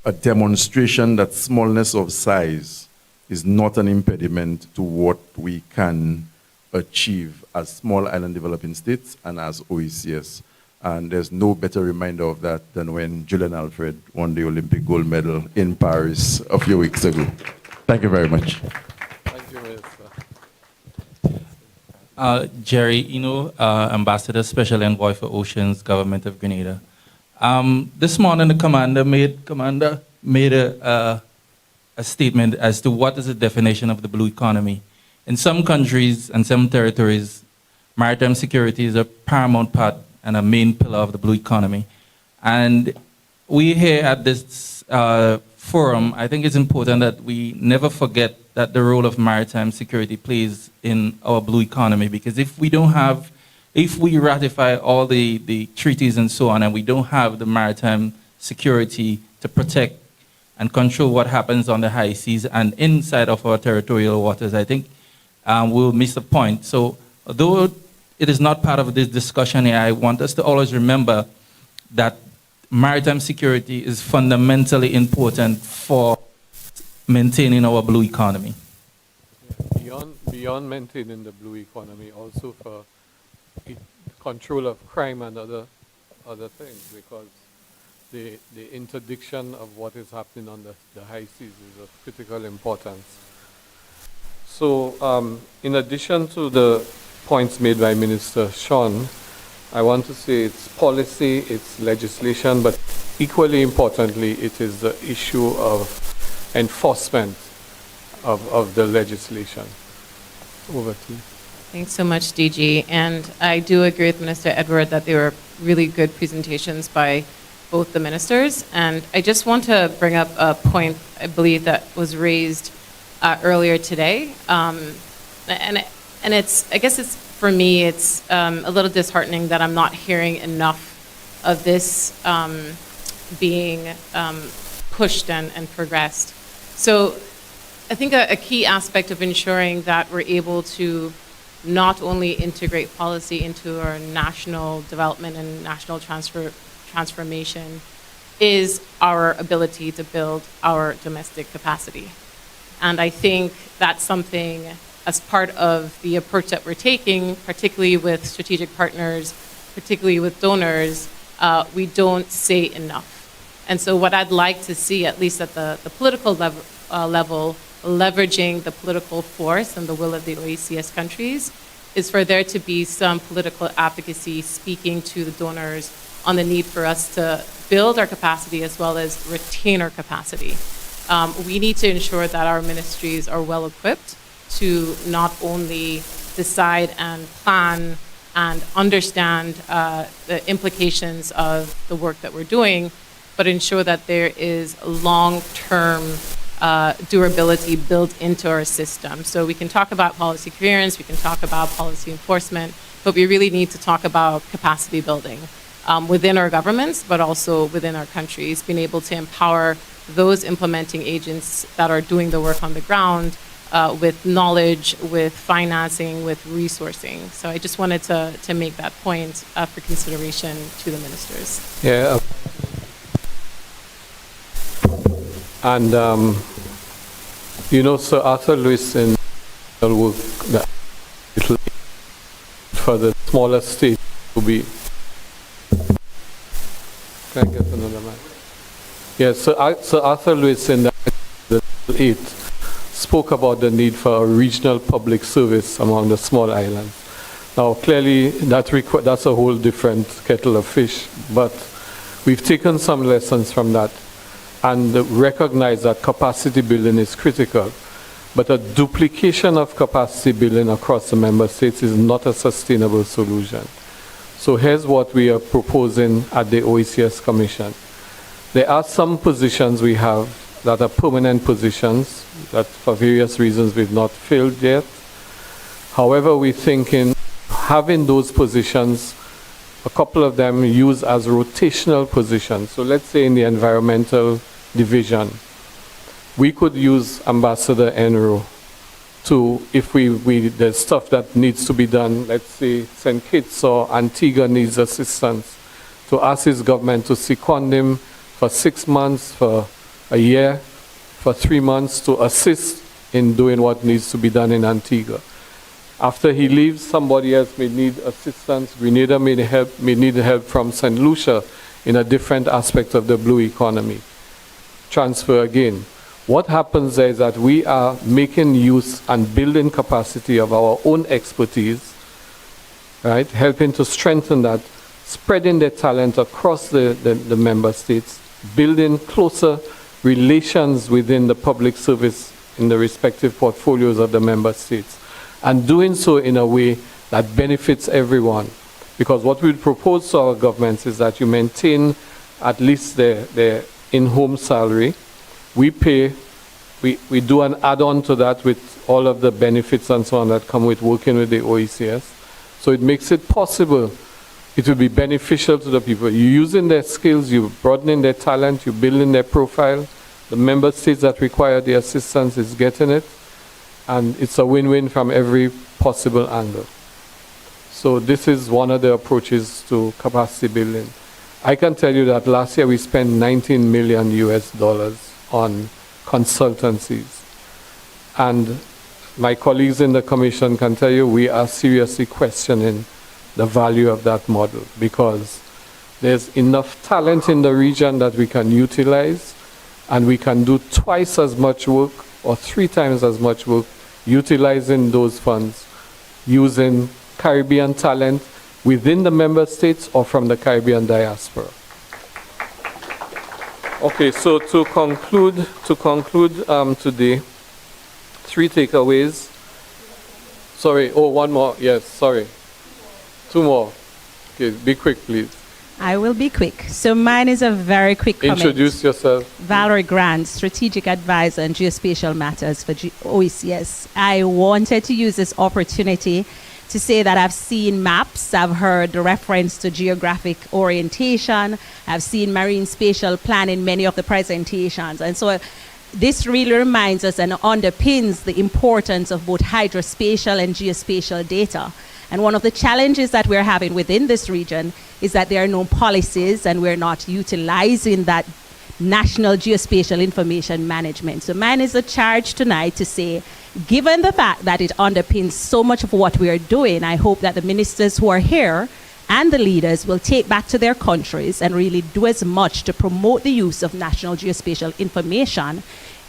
a demonstration that smallness of size is not an impediment to what we can achieve as small island developing states and as OECS. And there's no better reminder of that than when Julian Alfred won the Olympic gold medal in Paris a few weeks ago. Thank you very much. Thank you, Minister. Jerry, Ambassador Special Envoy for Oceans, Government of Grenada. This morning, the commander made a statement as to what is the definition of the blue economy. In some countries and some territories, maritime security is a paramount part and a main pillar of the blue economy. And we here at this forum, I think it's important that we never forget that the role of maritime security plays in our blue economy, because if we ratify all the treaties and so on, and we don't have the maritime security to protect and control what happens on the high seas and inside of our territorial waters, I think we'll miss the point. So although it is not part of this discussion here, I want us to always remember that maritime security is fundamentally important for maintaining our blue economy. Beyond maintaining the blue economy, also for control of crime and other things, because the interdiction of what is happening on the high seas is of critical importance. So in addition to the points made by Minister Sean, I want to say it's policy, it's legislation, but equally importantly, it is the issue of enforcement of the legislation. Over to you. Thanks so much, DG. And I do agree with Minister Edward that they were really good presentations by both the ministers. And I just want to bring up a point, I believe, that was raised earlier today. And it's, I guess it's, for me, it's a little disheartening that I'm not hearing enough of this being pushed and progressed. So I think a key aspect of ensuring that we're able to not only integrate policy into our national development and national transformation is our ability to build our domestic capacity. And I think that's something, as part of the approach that we're taking, particularly with strategic partners, particularly with donors, we don't say enough. And so what I'd like to see, at least at the political level, leveraging the political force and the will of the OECS countries, is for there to be some political advocacy speaking to the donors on the need for us to build our capacity as well as retain our capacity. We need to ensure that our ministries are well equipped to not only decide and plan and understand the implications of the work that we're doing, but ensure that there is long-term durability built into our system. So we can talk about policy coherence, we can talk about policy enforcement, but we really need to talk about capacity building within our governments, but also within our countries, being able to empower those implementing agents that are doing the work on the ground with knowledge, with financing, with resourcing. So I just wanted to make that point for consideration to the ministers. Yeah. And, you know, Sir Arthur Lewis in work that for the smaller state to be. Can I get another mic? Yeah, Sir Arthur Lewis in the 8 spoke about the need for a regional public service among the small islands. Now, clearly, that's a whole different kettle of fish, but we've taken some lessons from that and recognize that capacity building is critical. But a duplication of capacity building across the member states is not a sustainable solution. So here's what we are proposing at the OECS Commission. There are some positions we have that are permanent positions that for various reasons we've not filled yet. However, we're thinking having those positions, a couple of them used as rotational positions. So let's say in the environmental division, we could use Ambassador Enro to, if there's stuff that needs to be done, let's say St. Kitts or Antigua needs assistance, to ask his government to second him for 6 months, for a year, for 3 months to assist in doing what needs to be done in Antigua. After he leaves, somebody else may need assistance. Grenada may need help from St. Lucia in a different aspect of the blue economy. Transfer again. What happens there is that we are making use and building capacity of our own expertise, right? Helping to strengthen that, spreading their talent across the member states, building closer relations within the public service in the respective portfolios of the member states, and doing so in a way that benefits everyone. Because what we propose to our governments is that you maintain at least their in-home salary. We do an add-on to that with all of the benefits and so on that come with working with the OECS. So it makes it possible. It will be beneficial to the people. You're using their skills, you're broadening their talent, you're building their profile. The member states that require the assistance is getting it. And it's a win-win from every possible angle. So this is one of the approaches to capacity building. I can tell you that last year we spent $19 million on consultancies. And my colleagues in the Commission can tell you we are seriously questioning the value of that model, because there's enough talent in the region that we can utilize, and we can do twice as much work or 3 times as much work utilizing those funds, using Caribbean talent within the member states or from the Caribbean diaspora. Okay, so to conclude today, 3 takeaways. Sorry, oh, one more. Yes, sorry. Two more. Okay, be quick, please. I will be quick. So mine is a very quick comment. Introduce yourself. Valerie Grant, Strategic Advisor on Geospatial Matters for OECS. I wanted to use this opportunity to say that I've seen maps, I've heard the reference to geographic orientation, I've seen marine spatial plan in many of the presentations. And so this really reminds us and underpins the importance of both hydrospatial and geospatial data. And one of the challenges that we're having within this region is that there are no policies and we're not utilizing that national geospatial information management. So mine is a charge tonight to say, given the fact that it underpins so much of what we are doing, I hope that the ministers who are here and the leaders will take back to their countries and really do as much to promote the use of national geospatial information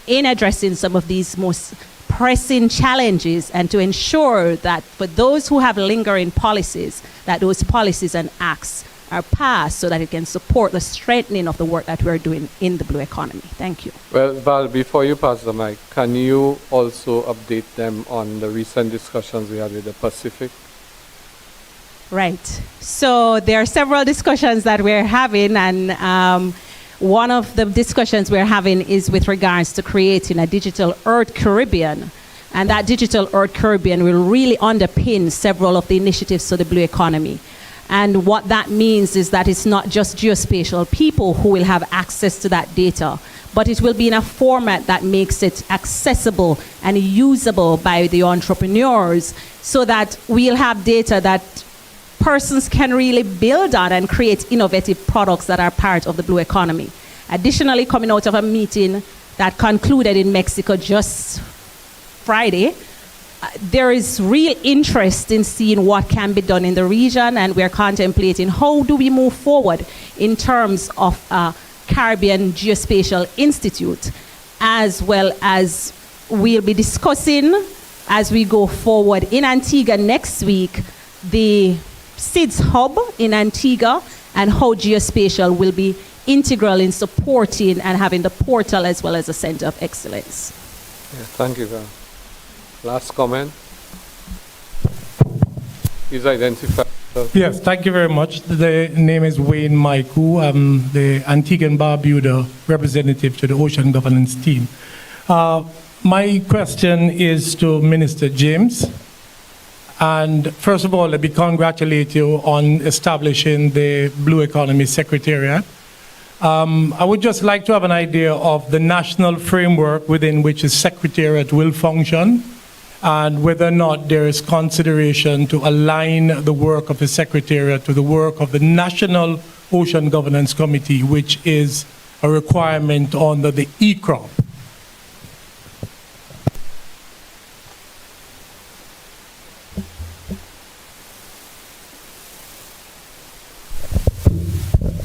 in addressing some of these most pressing challenges, and to ensure that for those who have lingering policies, that those policies and acts are passed so that it can support the strengthening of the work that we're doing in the blue economy. Thank you. Well, Val, before you pass the mic, can you also update them on the recent discussions we had with the Pacific? Right. So there are several discussions that we're having, and one of the discussions we're having is with regards to creating a digital Earth Caribbean. And that digital Earth Caribbean will really underpin several of the initiatives to the blue economy. And what that means is that it's not just geospatial people who will have access to that data, but it will be in a format that makes it accessible and usable by the entrepreneurs, so that we'll have data that persons can really build on and create innovative products that are part of the blue economy. Additionally, coming out of a meeting that concluded in Mexico just Friday, there is real interest in seeing what can be done in the region, and we're contemplating how do we move forward in terms of Caribbean Geospatial Institute, as well as we'll be discussing as we go forward in Antigua next week, the SIDS hub in Antigua, and how geospatial will be integral in supporting and having the portal as well as a center of excellence. Yeah, thank you, Val. Last comment. Please identify. Yes, thank you very much. The name is Wayne Maiku. I'm the Antigua and Barbuda representative to the Ocean Governance team. My question is to Minister James. And first of all, let me congratulate you on establishing the Blue Economy Secretariat. I would just like to have an idea of the national framework within which the Secretariat will function, and whether or not there is consideration to align the work of the Secretariat to the work of the National Ocean Governance Committee, which is a requirement under the ECROP.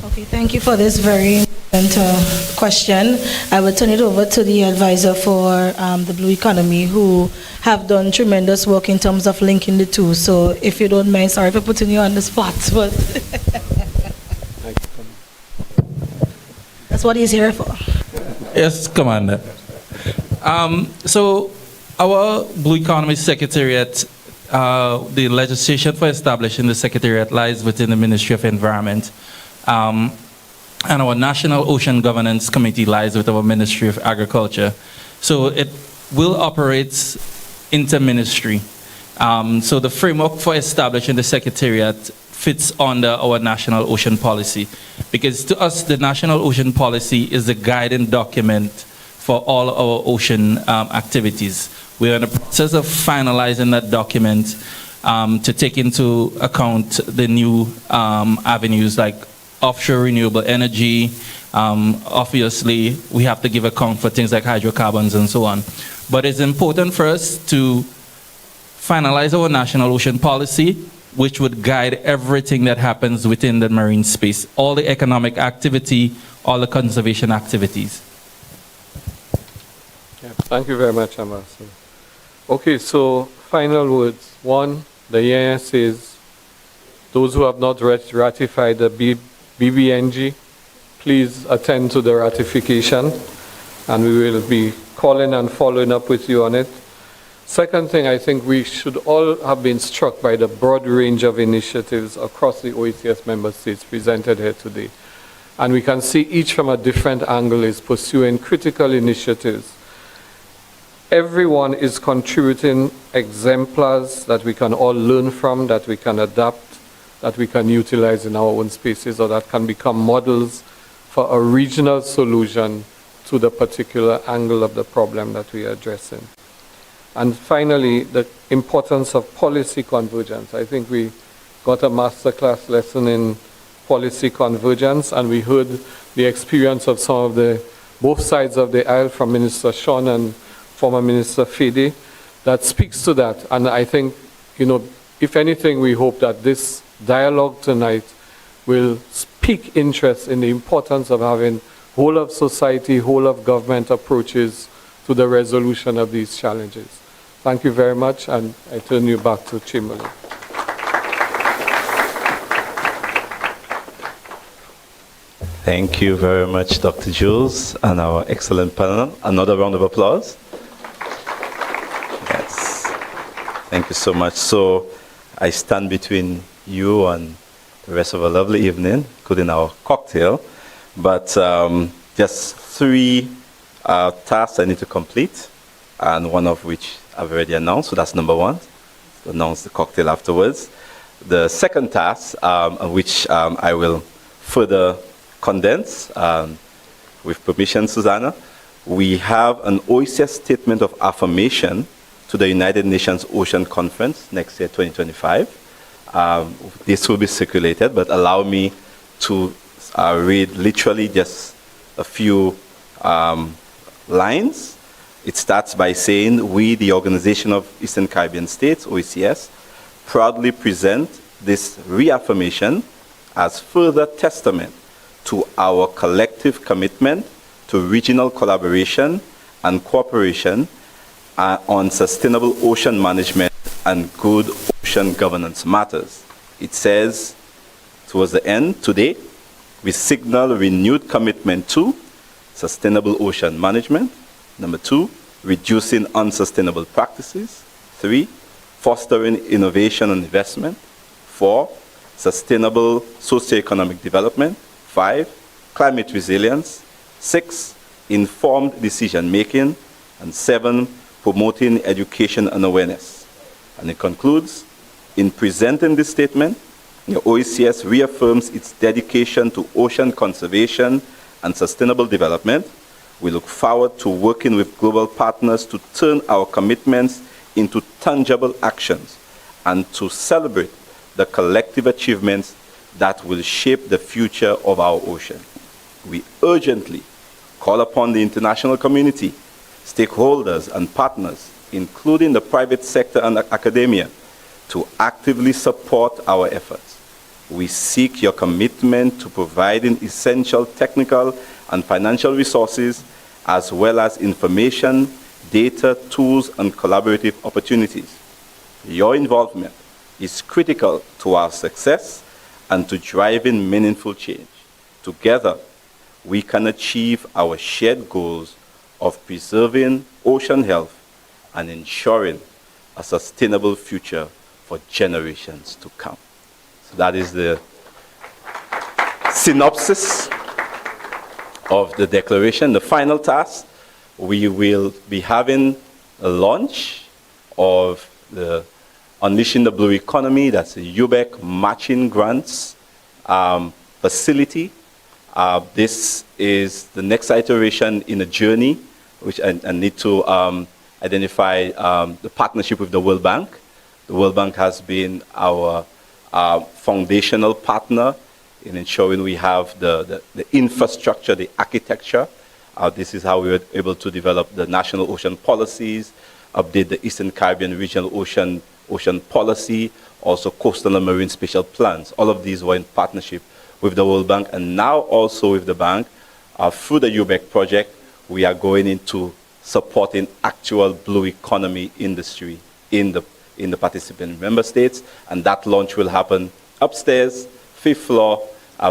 Okay, thank you for this very important question. I will turn it over to the advisor for the Blue Economy, who have done tremendous work in terms of linking the two. So if you don't mind, sorry for putting you on the spot, but that's what he's here for. Yes, Commander. So our Blue Economy Secretariat, the legislation for establishing the Secretariat lies within the Ministry of Environment. And our National Ocean Governance Committee lies with our Ministry of Agriculture. So it will operate inter-ministry. So the framework for establishing the Secretariat fits under our National Ocean Policy, because to us, the National Ocean Policy is the guiding document for all our ocean activities. We're in the process of finalizing that document to take into account the new avenues like offshore renewable energy. Obviously, we have to give account for things like hydrocarbons and so on. But it's important for us to finalize our national ocean policy, which would guide everything that happens within the marine space, all the economic activity, all the conservation activities. Yeah, thank you very much, Ambassador. Okay, so final words. One, the EIS says those who have not ratified the BBNG, please attend to the ratification, and we will be calling and following up with you on it. Second thing, I think we should all have been struck by the broad range of initiatives across the OECS member states presented here today. And we can see each from a different angle is pursuing critical initiatives. Everyone is contributing exemplars that we can all learn from, that we can adapt, that we can utilize in our own spaces, or that can become models for a regional solution to the particular angle of the problem that we are addressing. And finally, the importance of policy convergence. I think we got a masterclass lesson in policy convergence, and we heard the experience of some of the both sides of the aisle from Minister Sean and former Minister Fede that speaks to that. And I think, if anything, we hope that this dialogue tonight will pique interest in the importance of having whole of society, whole of government approaches to the resolution of these challenges. Thank you very much, and I turn you back to Chamberlain. Thank you very much, Dr. Jules, and our excellent panel. Another round of applause. Yes. Thank you so much. So I stand between you and the rest of a lovely evening, including our cocktail. But just 3 tasks I need to complete, and one of which I've already announced. So that's number 1. So announce the cocktail afterwards. The second task, which I will further condense, with permission, Susanna, we have an OECS statement of affirmation to the United Nations Ocean Conference next year, 2025. This will be circulated, but allow me to read literally just a few lines. It starts by saying, we, the Organization of Eastern Caribbean States, OECS, proudly present this reaffirmation as further testament to our collective commitment to regional collaboration and cooperation on sustainable ocean management and good ocean governance matters. It says, towards the end, today, we signal renewed commitment to sustainable ocean management. Number 2, reducing unsustainable practices. 3, fostering innovation and investment. 4, sustainable socioeconomic development. 5, climate resilience. 6, informed decision making. And 7, promoting education and awareness. And it concludes, in presenting this statement, the OECS reaffirms its dedication to ocean conservation and sustainable development. We look forward to working with global partners to turn our commitments into tangible actions and to celebrate the collective achievements that will shape the future of our ocean. We urgently call upon the international community, stakeholders and partners, including the private sector and academia, to actively support our efforts. We seek your commitment to providing essential technical and financial resources, as well as information, data, tools, and collaborative opportunities. Your involvement is critical to our success and to driving meaningful change. Together, we can achieve our shared goals of preserving ocean health and ensuring a sustainable future for generations to come. So that is the synopsis of the declaration. The final task, we will be having a launch of the Unleashing the Blue Economy. That's a UBEC matching grants facility. This is the next iteration in a journey, which I need to identify the partnership with the World Bank. The World Bank has been our foundational partner in ensuring we have the infrastructure, the architecture. This is how we were able to develop the national ocean policies, update the Eastern Caribbean regional ocean policy, also coastal and marine spatial plans. All of these were in partnership with the World Bank, and now also with the bank. Through the UBEC project, we are going into supporting actual blue economy industry in the participant member states, and that launch will happen upstairs, 5th floor,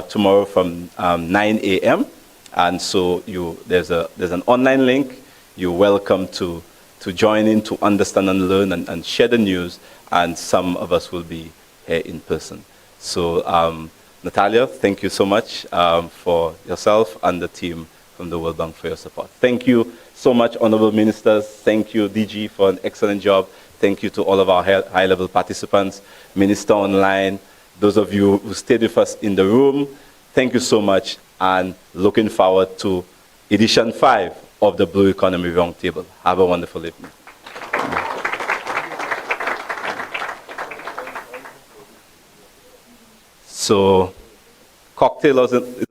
tomorrow from 9 a.m. And so there's an online link. You're welcome to to join in, to understand and learn and share the news, and some of us will be here in person. So, Natalia, thank you so much for yourself and the team from the World Bank for your support. Thank you so much, Honourable Ministers. Thank you, DG, for an excellent job. Thank you to all of our high-level participants, Minister online, those of you who stayed with us in the room. Thank you so much, and looking forward to edition 5 of the Blue Economy Roundtable. Have a wonderful evening. So, cocktail is